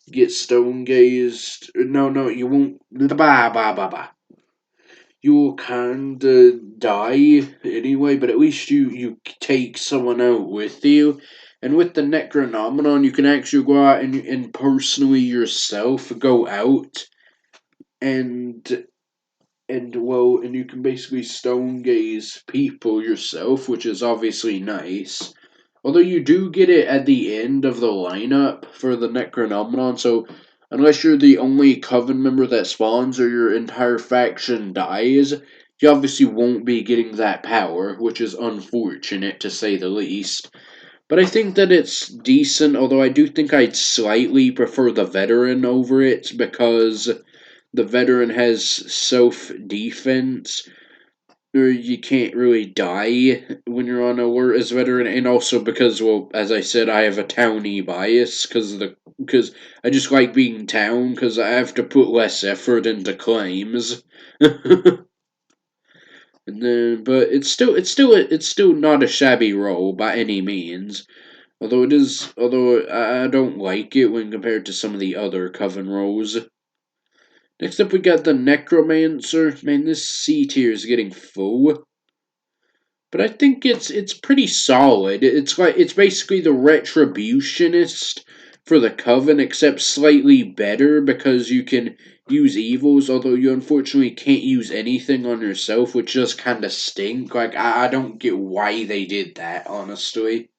[SPEAKER 1] get stone gazed. No, no, you won't. Bah, bah, bah, bah. You will kinda die anyway, but at least you take someone out with you. And with the Necronomicon, you can actually go out and personally yourself go out and and you can basically stone gaze people yourself, which is obviously nice. Although you do get it at the end of the lineup for the Necronomicon, so unless you're the only Coven member that spawns or your entire faction dies, you obviously won't be getting that power, which is unfortunate to say the least. But I think that it's decent, although I do think I'd slightly prefer the veteran over it because the veteran has self defense, or you can't really die when you're on alert as a veteran, and also because, well, as I said, I have a townie bias because I just like being town because I have to put less effort into claims. And then, but it's still not a shabby role by any means. Although I don't like it when compared to some of the other Coven roles. Next up, we got the Necromancer. Man, this C tier is getting full. but I think it's pretty solid. It's basically the Retributionist for the Coven, except slightly better because you can use evils, although you unfortunately can't use anything on yourself, which does kind of stink. Like I don't get why they did that, honestly.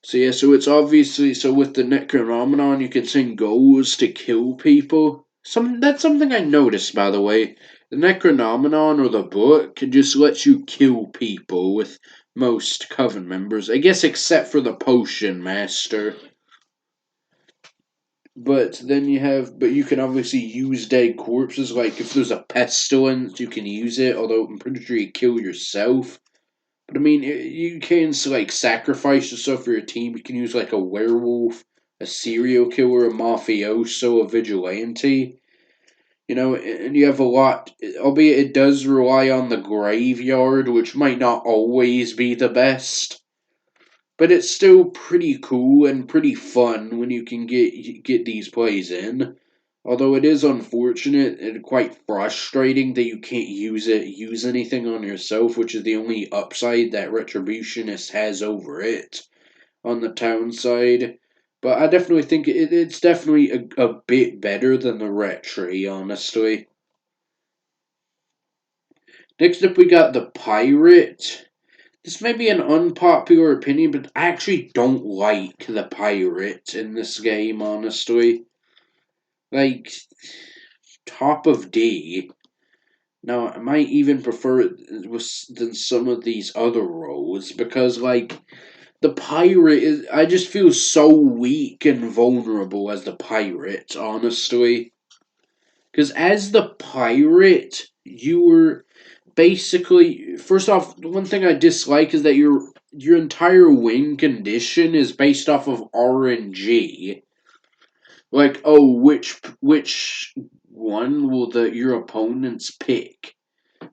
[SPEAKER 1] So yeah, so it's obviously so with the Necronomicon you can send goals to kill people. That's something I noticed, by the way. The Necronomicon or the book just lets you kill people with most Coven members. I guess except for the Potion Master. But you can obviously use dead corpses. Like if there's a pestilence, you can use it. Although I'm pretty sure you kill yourself. But I mean, you can like sacrifice yourself for your team. You can use like a werewolf, a serial killer, a mafioso, a vigilante. And you have a lot. Albeit it does rely on the graveyard, which might not always be the best. But it's still pretty cool and pretty fun when you can get these plays in. Although it is unfortunate and quite frustrating that you can't use anything on yourself, which is the only upside that Retributionist has over it on the town side. But I definitely think it's definitely a bit better than the Retri, honestly. Next up, we got the Pirate. This may be an unpopular opinion, but I actually don't like the Pirate in this game, honestly. Like, top of D. Now, I might even prefer it than some of these other roles because, like, the pirate is. I just feel so weak and vulnerable as the pirate, honestly. Because as the pirate, you were basically. First off, the one thing I dislike is that your entire win condition is based off of RNG. Like, oh, which one will your opponents pick?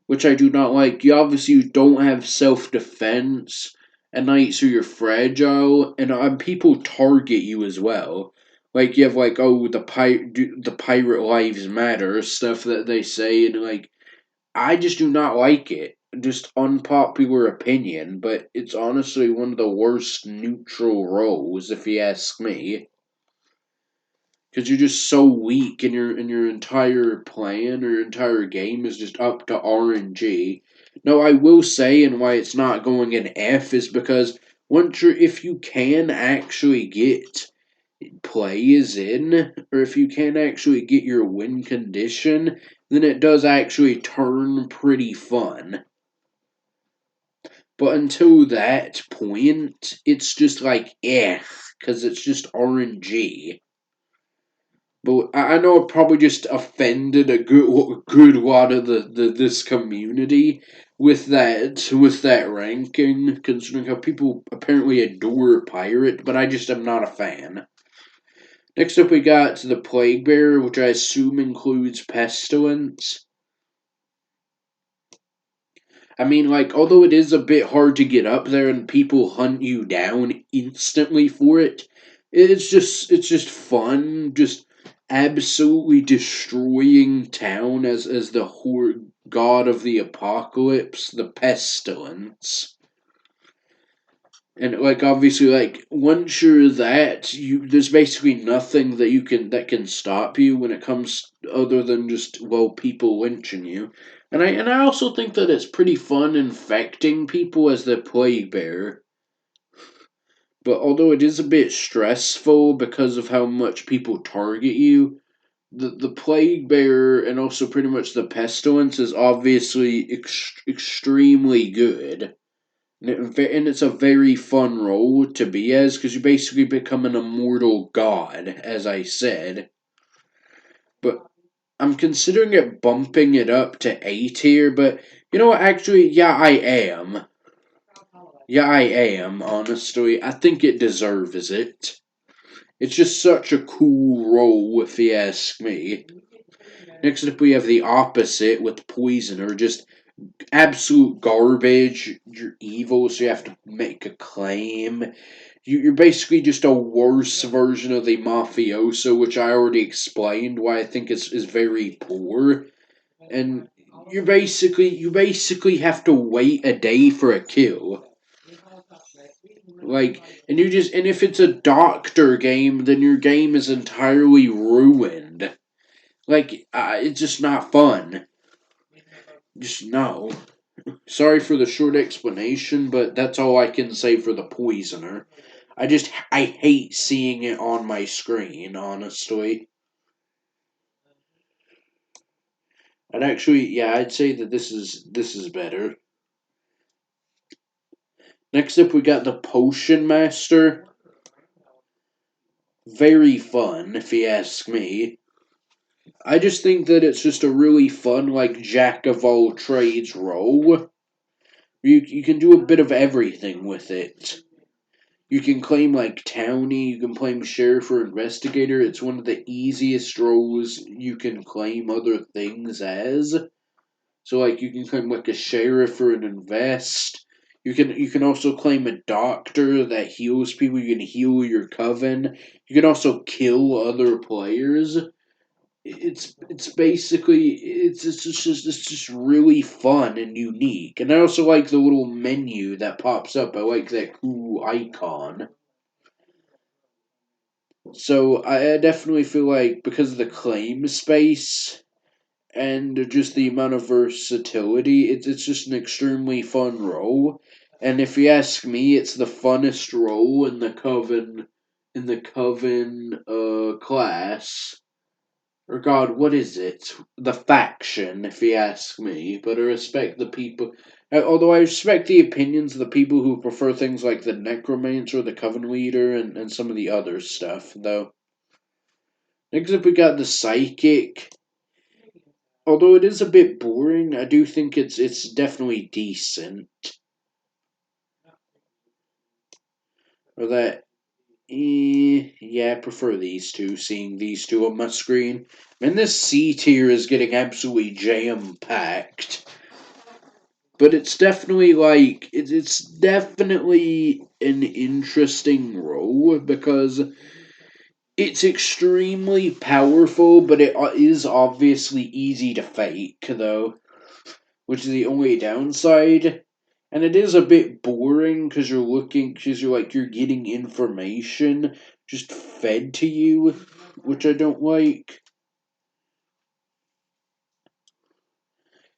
[SPEAKER 1] Which I do not like. You don't have self defense at night, so you're fragile, and people target you as well. Like you have like the pirate lives matter stuff that they say, and like I just do not like it. Just unpopular opinion, but it's honestly one of the worst neutral roles, if you ask me. Because you're just so weak, and your entire plan or your entire game is just up to RNG. No, I will say, and why it's not going in F is because if you can actually get plays in, or if you can actually get your win condition, then it does actually turn pretty fun. But until that point, it's just like F, because it's just RNG. But I know it probably just offended a good lot of this community with that ranking, considering how people apparently adore Pirate, but I just am not a fan. Next up, we got the Plague Bearer, which I assume includes Pestilence. I mean, like, although it is a bit hard to get up there and people hunt you down instantly for it, it's just fun, just absolutely destroying town as the god of the apocalypse, the pestilence. And like obviously like once you're that, there's basically nothing that can stop you when it comes other than just people lynching you. And I also think that it's pretty fun infecting people as the plague bearer. But although it is a bit stressful because of how much people target you, the plague bearer and also pretty much the pestilence is obviously extremely good. And it's a very fun role to be as because you basically become an immortal god, as I said. But I'm considering bumping it up to A tier, but you know what? Actually, yeah, I am. Yeah, I am, honestly. I think it deserves it. It's just such a cool role, if you ask me. Next up, we have the opposite with Poisoner, just absolute garbage. You're evil, so you have to make a claim. You're basically just a worse version of the mafioso, which I already explained why I think is very poor. And you basically have to wait a day for a kill. Like, and if it's a doctor game, then your game is entirely ruined. Like, it's just not fun. Just no. Sorry for the short explanation, but that's all I can say for the poisoner. I hate seeing it on my screen, honestly. And actually, yeah, I'd say that this is better. Next up, we got the Potion Master. Very fun, if you ask me. I just think that it's just a really fun, like, jack of all trades role. You can do a bit of everything with it. You can claim like townie, you can claim sheriff or investigator. It's one of the easiest roles you can claim other things as. So like you can claim like a sheriff or an invest. You can also claim a doctor that heals people. You can heal your coven. You can also kill other players. It's basically it's just really fun and unique. And I also like the little menu that pops up. I like that cool icon. So I definitely feel like because of the claim space and just the amount of versatility, it's just an extremely fun role. And if you ask me, it's the funnest role in the coven class. Or God, what is it? The faction, if you ask me. But I respect the people. Although I respect the opinions of the people who prefer things like the necromancer, the coven leader, and some of the other stuff, though. Next up, we got the psychic. Although it is a bit boring, I do think it's definitely decent. Or that, yeah, I prefer these two. Seeing these two on my screen, and this C tier is getting absolutely jam packed. But it's definitely like it's definitely an interesting role because it's extremely powerful, but it is obviously easy to fake though, which is the only downside. And it is a bit boring because you're getting information just fed to you, which I don't like.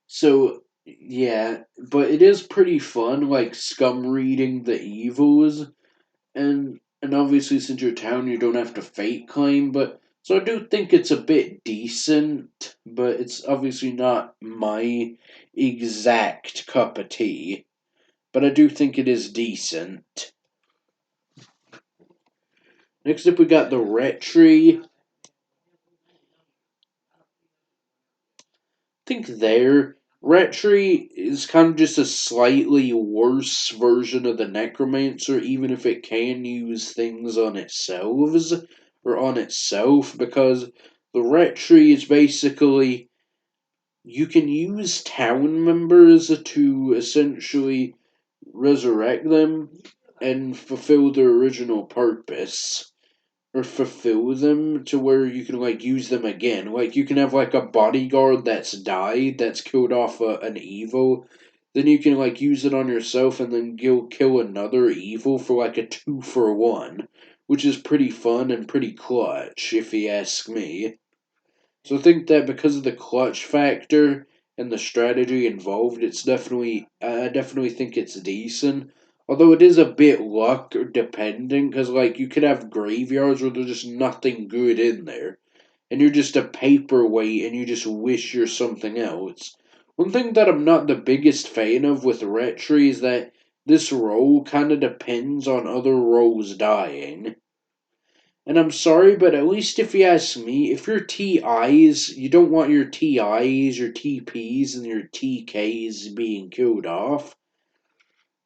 [SPEAKER 1] So yeah, but it is pretty fun, like scum reading the evils, and obviously since you're town, you don't have to fake claim. But so I do think it's a bit decent, but it's obviously not my exact cup of tea. But I do think it is decent. Next up, we got the Retry. Think there. Retry is kind of just a slightly worse version of the Necromancer, even if it can use things on itself, because the Retry is basically you can use town members to essentially resurrect them and fulfill their original purpose or fulfill them to where you can like use them again. Like you can have like a bodyguard that's died, that's killed off an evil. Then you can like use it on yourself, and then you'll kill another evil for like a 2-for-1, which is pretty fun and pretty clutch, if you ask me. So I think that because of the clutch factor and the strategy involved, I definitely think it's decent. Although it is a bit luck depending, because like you could have graveyards where there's just nothing good in there, and you're just a paperweight, and you just wish you're something else. One thing that I'm not the biggest fan of with Retry is that this role kind of depends on other roles dying. And I'm sorry, but at least if you ask me, if your TIs, you don't want your TIs, your TPs, and your TKs being killed off.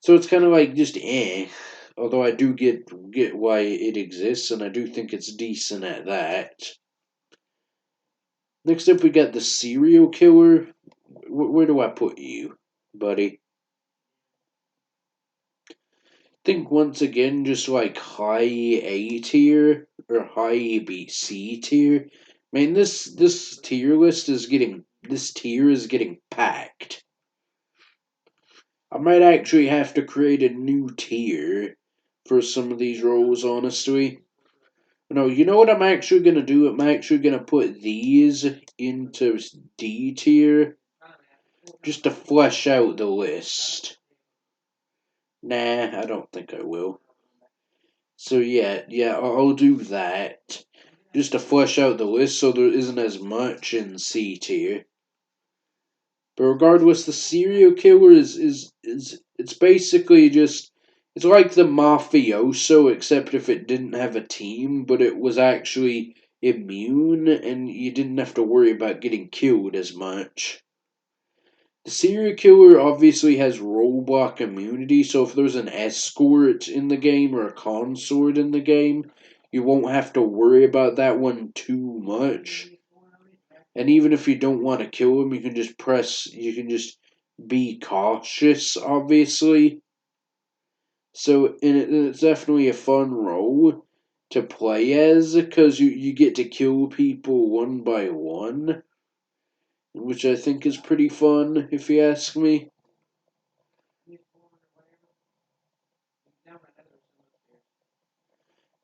[SPEAKER 1] So it's kind of like just Although I do get why it exists, and I do think it's decent at that. Next up, we got the serial killer. Where do I put you, buddy? Think once again, just like high A tier or high B C tier. Man, this tier list is getting this tier is getting packed. I might actually have to create a new tier for some of these roles, honestly. No, you know what I'm actually gonna do? I'm actually gonna put these into D tier just to flesh out the list. Nah, I don't think I will. So yeah, I'll do that. Just to flesh out the list so there isn't as much in C tier. But regardless, the serial killer is it's basically just it's like the mafioso, except if it didn't have a team, but it was actually immune and you didn't have to worry about getting killed as much. The serial killer obviously has roadblock immunity, so if there's an escort in the game or a consort in the game, you won't have to worry about that one too much. And even if you don't want to kill him, you can just be cautious, obviously. So, it's definitely a fun role to play as, because you get to kill people one by one, which I think is pretty fun, if you ask me.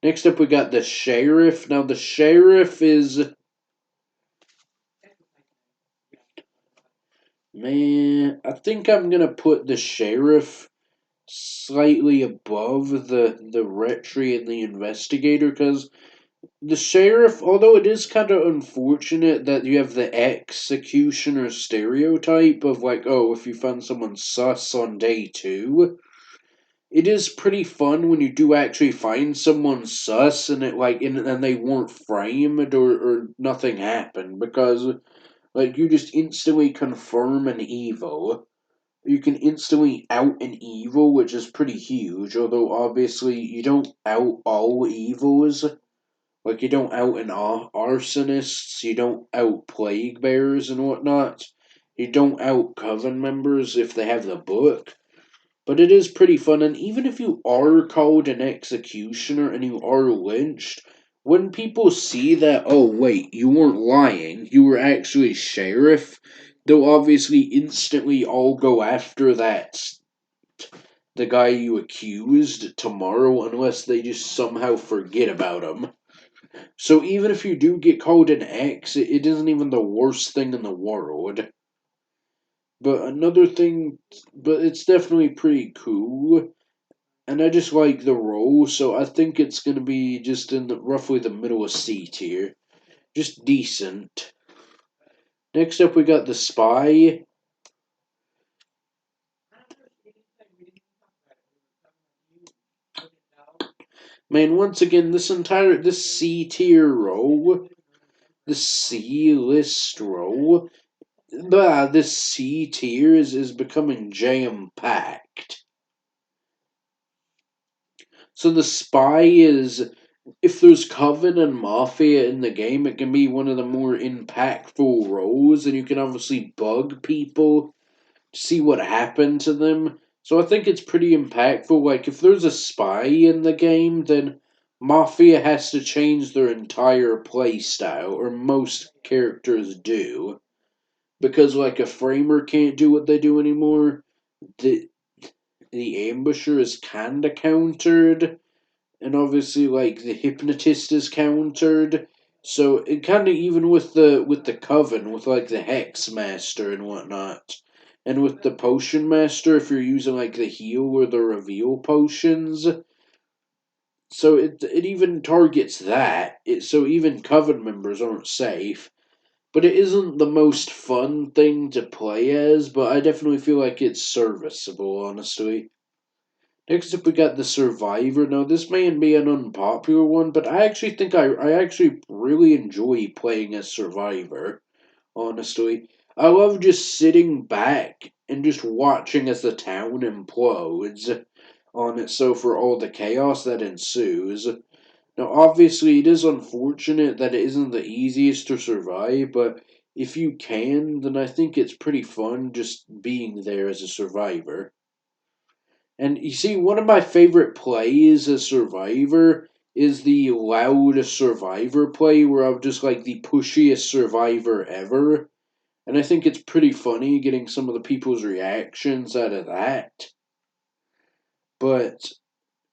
[SPEAKER 1] Next up, we got the sheriff. Now, the sheriff is. Man, I think I'm gonna put the sheriff slightly above the retry and the investigator, because the sheriff, although it is kind of unfortunate that you have the executioner stereotype of like, oh, if you find someone sus on day two, it is pretty fun when you do actually find someone sus and and they weren't framed or nothing happened, because like you just instantly confirm an evil. You can instantly out an evil, which is pretty huge, although obviously you don't out all evils. Like, you don't out an arsonists, you don't out plague bearers and whatnot. You don't out coven members if they have the book. But it is pretty fun, and even if you are called an executioner and you are lynched, when people see that, oh wait, you weren't lying, you were actually sheriff, they'll obviously instantly all go after the guy you accused tomorrow, unless they just somehow forget about him. So even if you do get called an X, it isn't even the worst thing in the world. But it's definitely pretty cool, and I just like the role, so I think it's gonna be just in roughly the middle of C tier, just decent. Next up, we got the spy. Man, once again, this C tier role, the C list role, this C tier is becoming jam packed. So the spy is, if there's Coven and Mafia in the game, it can be one of the more impactful roles, and you can obviously bug people to see what happened to them. So I think it's pretty impactful. Like, if there's a spy in the game, then Mafia has to change their entire play style, or most characters do. Because, like, a framer can't do what they do anymore. The, the ambusher is kinda countered, and obviously like the hypnotist is countered. So it kind of, even with the coven, with like the hex master and whatnot, and with the potion master, if you're using like the heal or the reveal potions, so it even targets that. So even coven members aren't safe. But it isn't the most fun thing to play as, but I definitely feel like it's serviceable, honestly. Next up, we got the Survivor. Now, this may be an unpopular one, but I actually think I actually really enjoy playing as Survivor, honestly. I love just sitting back and just watching as the town implodes on it, so for all the chaos that ensues. Now, obviously, it is unfortunate that it isn't the easiest to survive, but if you can, then I think it's pretty fun just being there as a survivor. And you see, one of my favorite plays as Survivor is the loud Survivor play, where I'm just like the pushiest Survivor ever. And and I think it's pretty funny getting some of the people's reactions out of that. But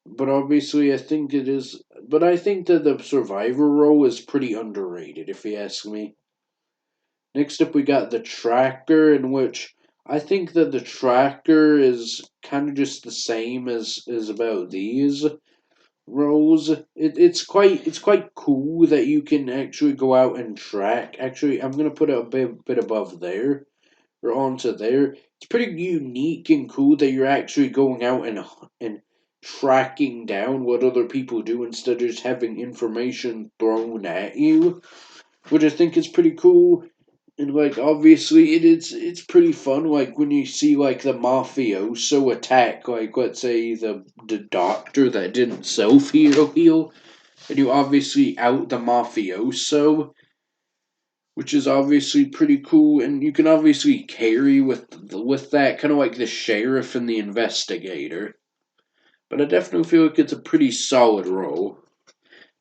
[SPEAKER 1] but obviously I think it is. But I think that the survivor role is pretty underrated, if you ask me. Next up, we got the tracker, in which I think that the tracker is kind of just the same as about these roles. It's quite cool that you can actually go out and track. Actually, I'm gonna put it a bit above there or onto there. It's pretty unique and cool that you're actually going out and tracking down what other people do instead of just having information thrown at you, which I think is pretty cool. And like obviously it's pretty fun like when you see like the mafioso attack like let's say the doctor that didn't heal and you obviously out the mafioso, which is obviously pretty cool, and you can obviously carry with that kind of like the sheriff and the investigator. But I definitely feel like it's a pretty solid role.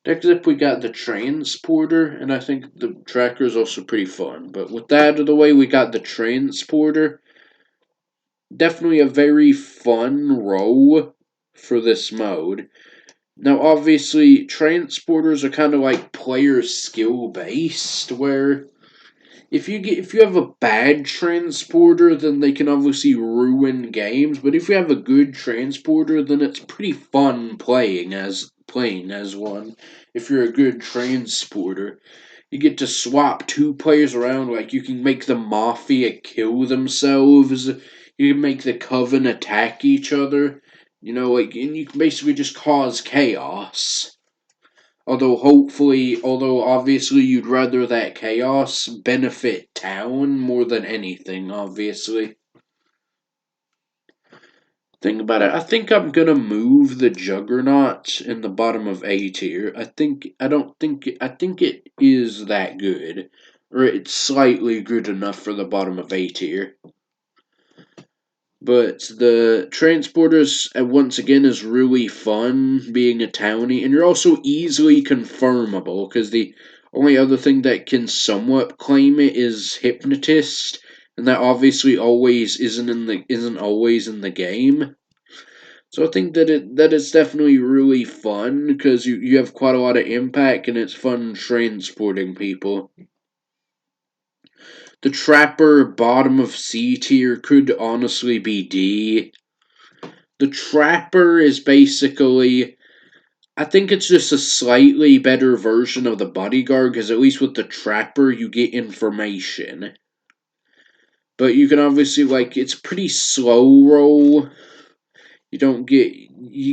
[SPEAKER 1] Next up, we got the transporter, and I think the tracker is also pretty fun. But with that out of the way, we got the transporter. Definitely a very fun role for this mode. Now, obviously, transporters are kind of like player skill based, where if you have a bad transporter, then they can obviously ruin games. But if you have a good transporter, then it's pretty fun playing as one. If you're a good transporter, you get to swap two players around. Like you can make the mafia kill themselves. You can make the coven attack each other. And you can basically just cause chaos. Although obviously you'd rather that chaos benefit town more than anything, obviously. Think about it. I think I'm gonna move the Juggernaut in the bottom of A tier. I think it is that good. Or it's slightly good enough for the bottom of A tier. But the transporters, once again, is really fun being a townie, and you're also easily confirmable because the only other thing that can somewhat claim it is hypnotist, and that obviously always isn't always in the game. So I think that it's definitely really fun because you have quite a lot of impact, and it's fun transporting people. The Trapper, bottom of C tier, could honestly be D. The Trapper is basically. I think it's just a slightly better version of the Bodyguard, because at least with the Trapper, you get information. But you can obviously, like, it's pretty slow roll. You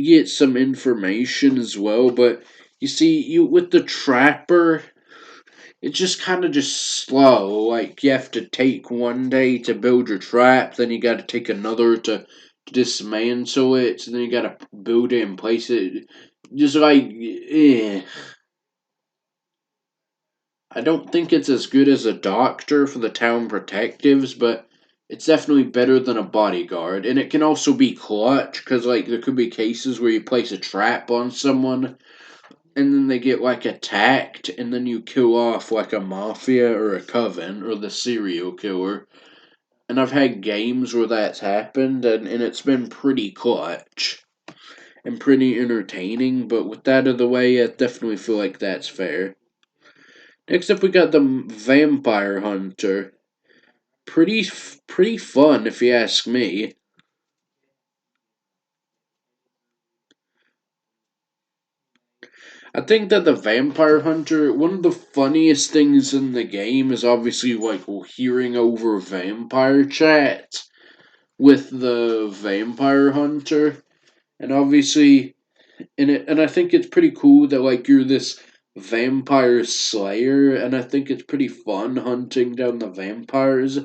[SPEAKER 1] get some information as well, but you see, with the Trapper, it's just kind of just slow. Like you have to take one day to build your trap, then you got to take another to dismantle it, so then you got to build it and place it. Just like, I don't think it's as good as a doctor for the town protectives, but it's definitely better than a bodyguard. And it can also be clutch, because like there could be cases where you place a trap on someone and then they get like attacked, and then you kill off like a mafia or a coven or the serial killer. And I've had games where that's happened, and it's been pretty clutch and pretty entertaining. But with that out of the way, I definitely feel like that's fair. Next up, we got the Vampire Hunter. Pretty fun, if you ask me. I think that the Vampire Hunter, one of the funniest things in the game is obviously like hearing over vampire chat with the Vampire Hunter, and obviously, and I think it's pretty cool that like you're this vampire slayer, and I think it's pretty fun hunting down the vampires.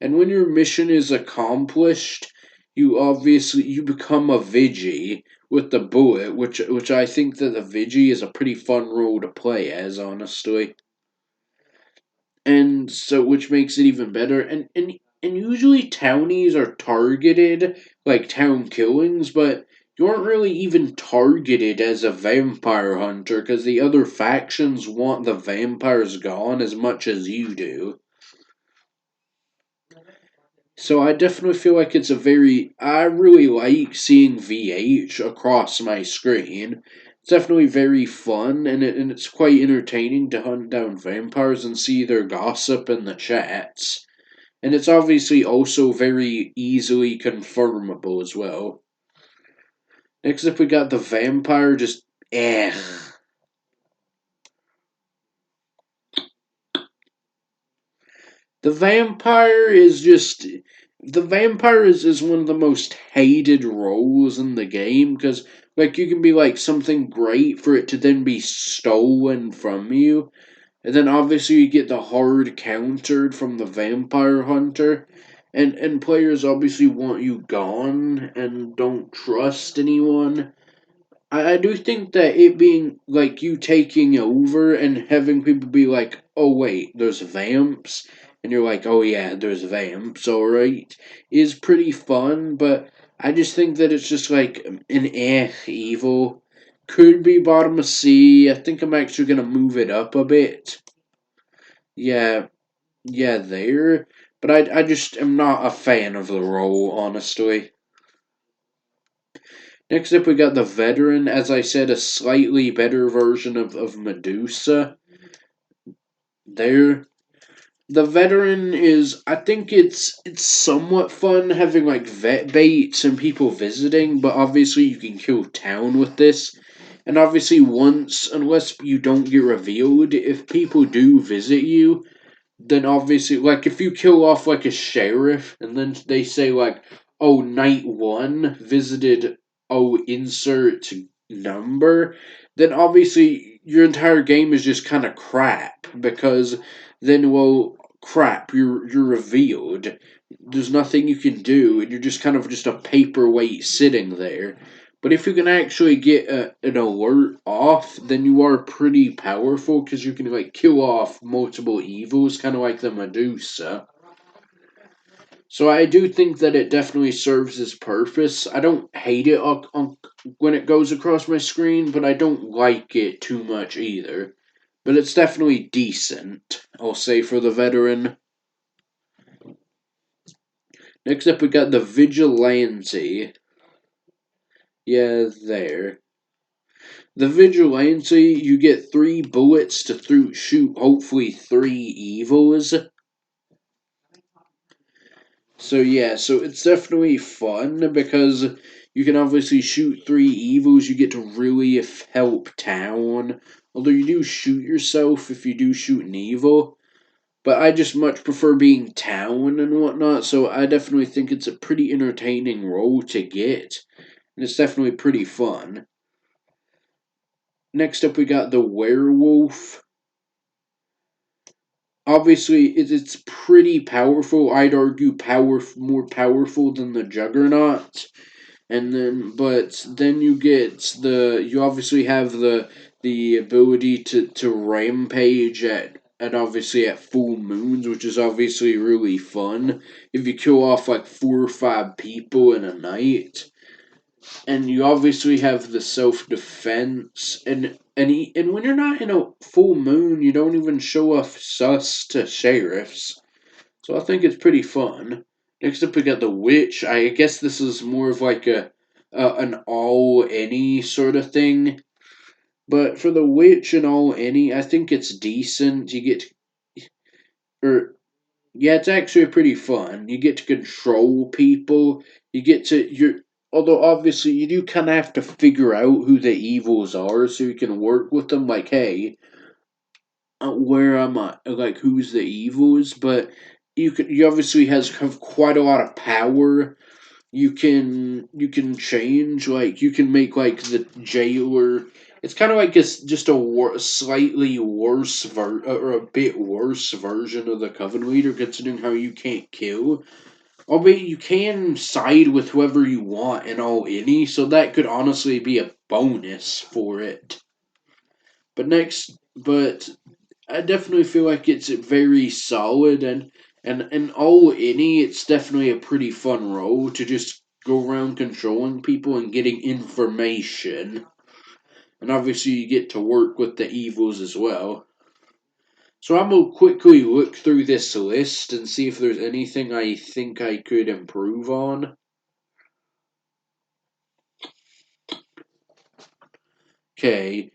[SPEAKER 1] And when your mission is accomplished, you become a Vigi with the bullet, which I think that the Vigi is a pretty fun role to play as, honestly. And so which makes it even better. And usually townies are targeted like town killings, but you aren't really even targeted as a vampire hunter because the other factions want the vampires gone as much as you do. So I definitely feel like it's a very. I really like seeing VH across my screen. It's definitely very fun, and it's quite entertaining to hunt down vampires and see their gossip in the chats. And it's obviously also very easily confirmable as well. Next up, we got the vampire. Just eh. The vampire is just. The vampire is one of the most hated roles in the game because, like, you can be like something great for it to then be stolen from you. And then obviously you get the hard countered from the vampire hunter. And players obviously want you gone and don't trust anyone. I do think that it being like you taking over and having people be like, oh wait, there's vamps, and you're like, oh yeah, there's vamps, alright, is pretty fun, but I just think that it's just like an evil. Could be bottom of C. I think I'm actually gonna move it up a bit. Yeah, yeah, there. But I just am not a fan of the role, honestly. Next up, we got the Veteran. As I said, a slightly better version of Medusa. There. The Veteran is, I think it's somewhat fun having like vet baits and people visiting, but obviously you can kill town with this. And obviously, once, unless you don't get revealed, if people do visit you, then obviously, like, if you kill off like a sheriff and then they say like, oh, night one visited, oh, insert number, then obviously your entire game is just kind of crap because then, well, crap, you're revealed. There's nothing you can do, and you're just kind of just a paperweight sitting there. But if you can actually get an alert off, then you are pretty powerful because you can like kill off multiple evils, kind of like the Medusa. So I do think that it definitely serves its purpose. I don't hate it when it goes across my screen, but I don't like it too much either. But it's definitely decent, I'll say, for the Veteran. Next up, we got the Vigilante. Yeah, there. The Vigilante, you get 3 bullets to shoot hopefully 3 evils. So yeah, so it's definitely fun because you can obviously shoot 3 evils. You get to really help town. Although you do shoot yourself if you do shoot an evil. But I just much prefer being town and whatnot, so I definitely think it's a pretty entertaining role to get. And it's definitely pretty fun. Next up, we got the Werewolf. Obviously, it's pretty powerful. I'd argue more powerful than the Juggernaut. And then, but then you obviously have the ability to rampage at obviously at full moons, which is obviously really fun. If you kill off like 4 or 5 people in a night, and you obviously have the self defense, and when you're not in a full moon, you don't even show off sus to sheriffs. So I think it's pretty fun. Next up, we got the witch. I guess this is more of like an all any sort of thing. But for the witch and all any, I think it's decent. You get or yeah, it's actually pretty fun. You get to control people. You get to you're although obviously you do kind of have to figure out who the evils are so you can work with them. Like, hey, where am I? Like, who's the evils? But you obviously have quite a lot of power. You can change, like you can make like the jailer. It's kind of like it's just a slightly worse or a bit worse version of the Coven leader, considering how you can't kill. Albeit you can side with whoever you want in all any, so that could honestly be a bonus for it. But I definitely feel like it's very solid and all any. It's definitely a pretty fun role to just go around controlling people and getting information. And obviously, you get to work with the evils as well. So I'm gonna quickly look through this list and see if there's anything I think I could improve on. Okay.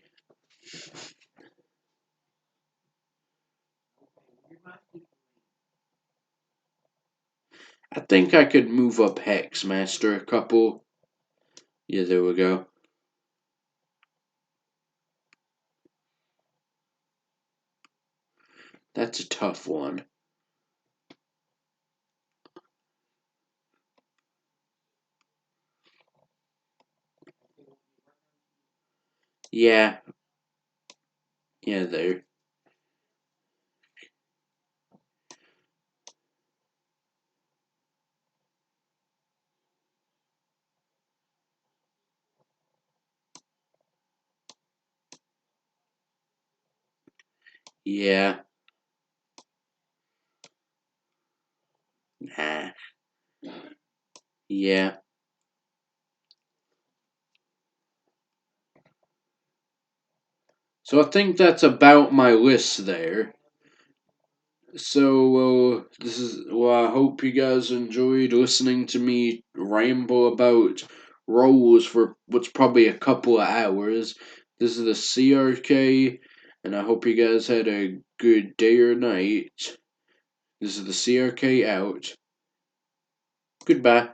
[SPEAKER 1] I think I could move up Hexmaster a couple. Yeah, there we go. That's a tough one. Yeah. Yeah, there. Yeah. Nah. Yeah. So I think that's about my list there. So, I hope you guys enjoyed listening to me ramble about roles for what's probably a couple of hours. This is the CRK, and I hope you guys had a good day or night. This is the CRK out. Goodbye.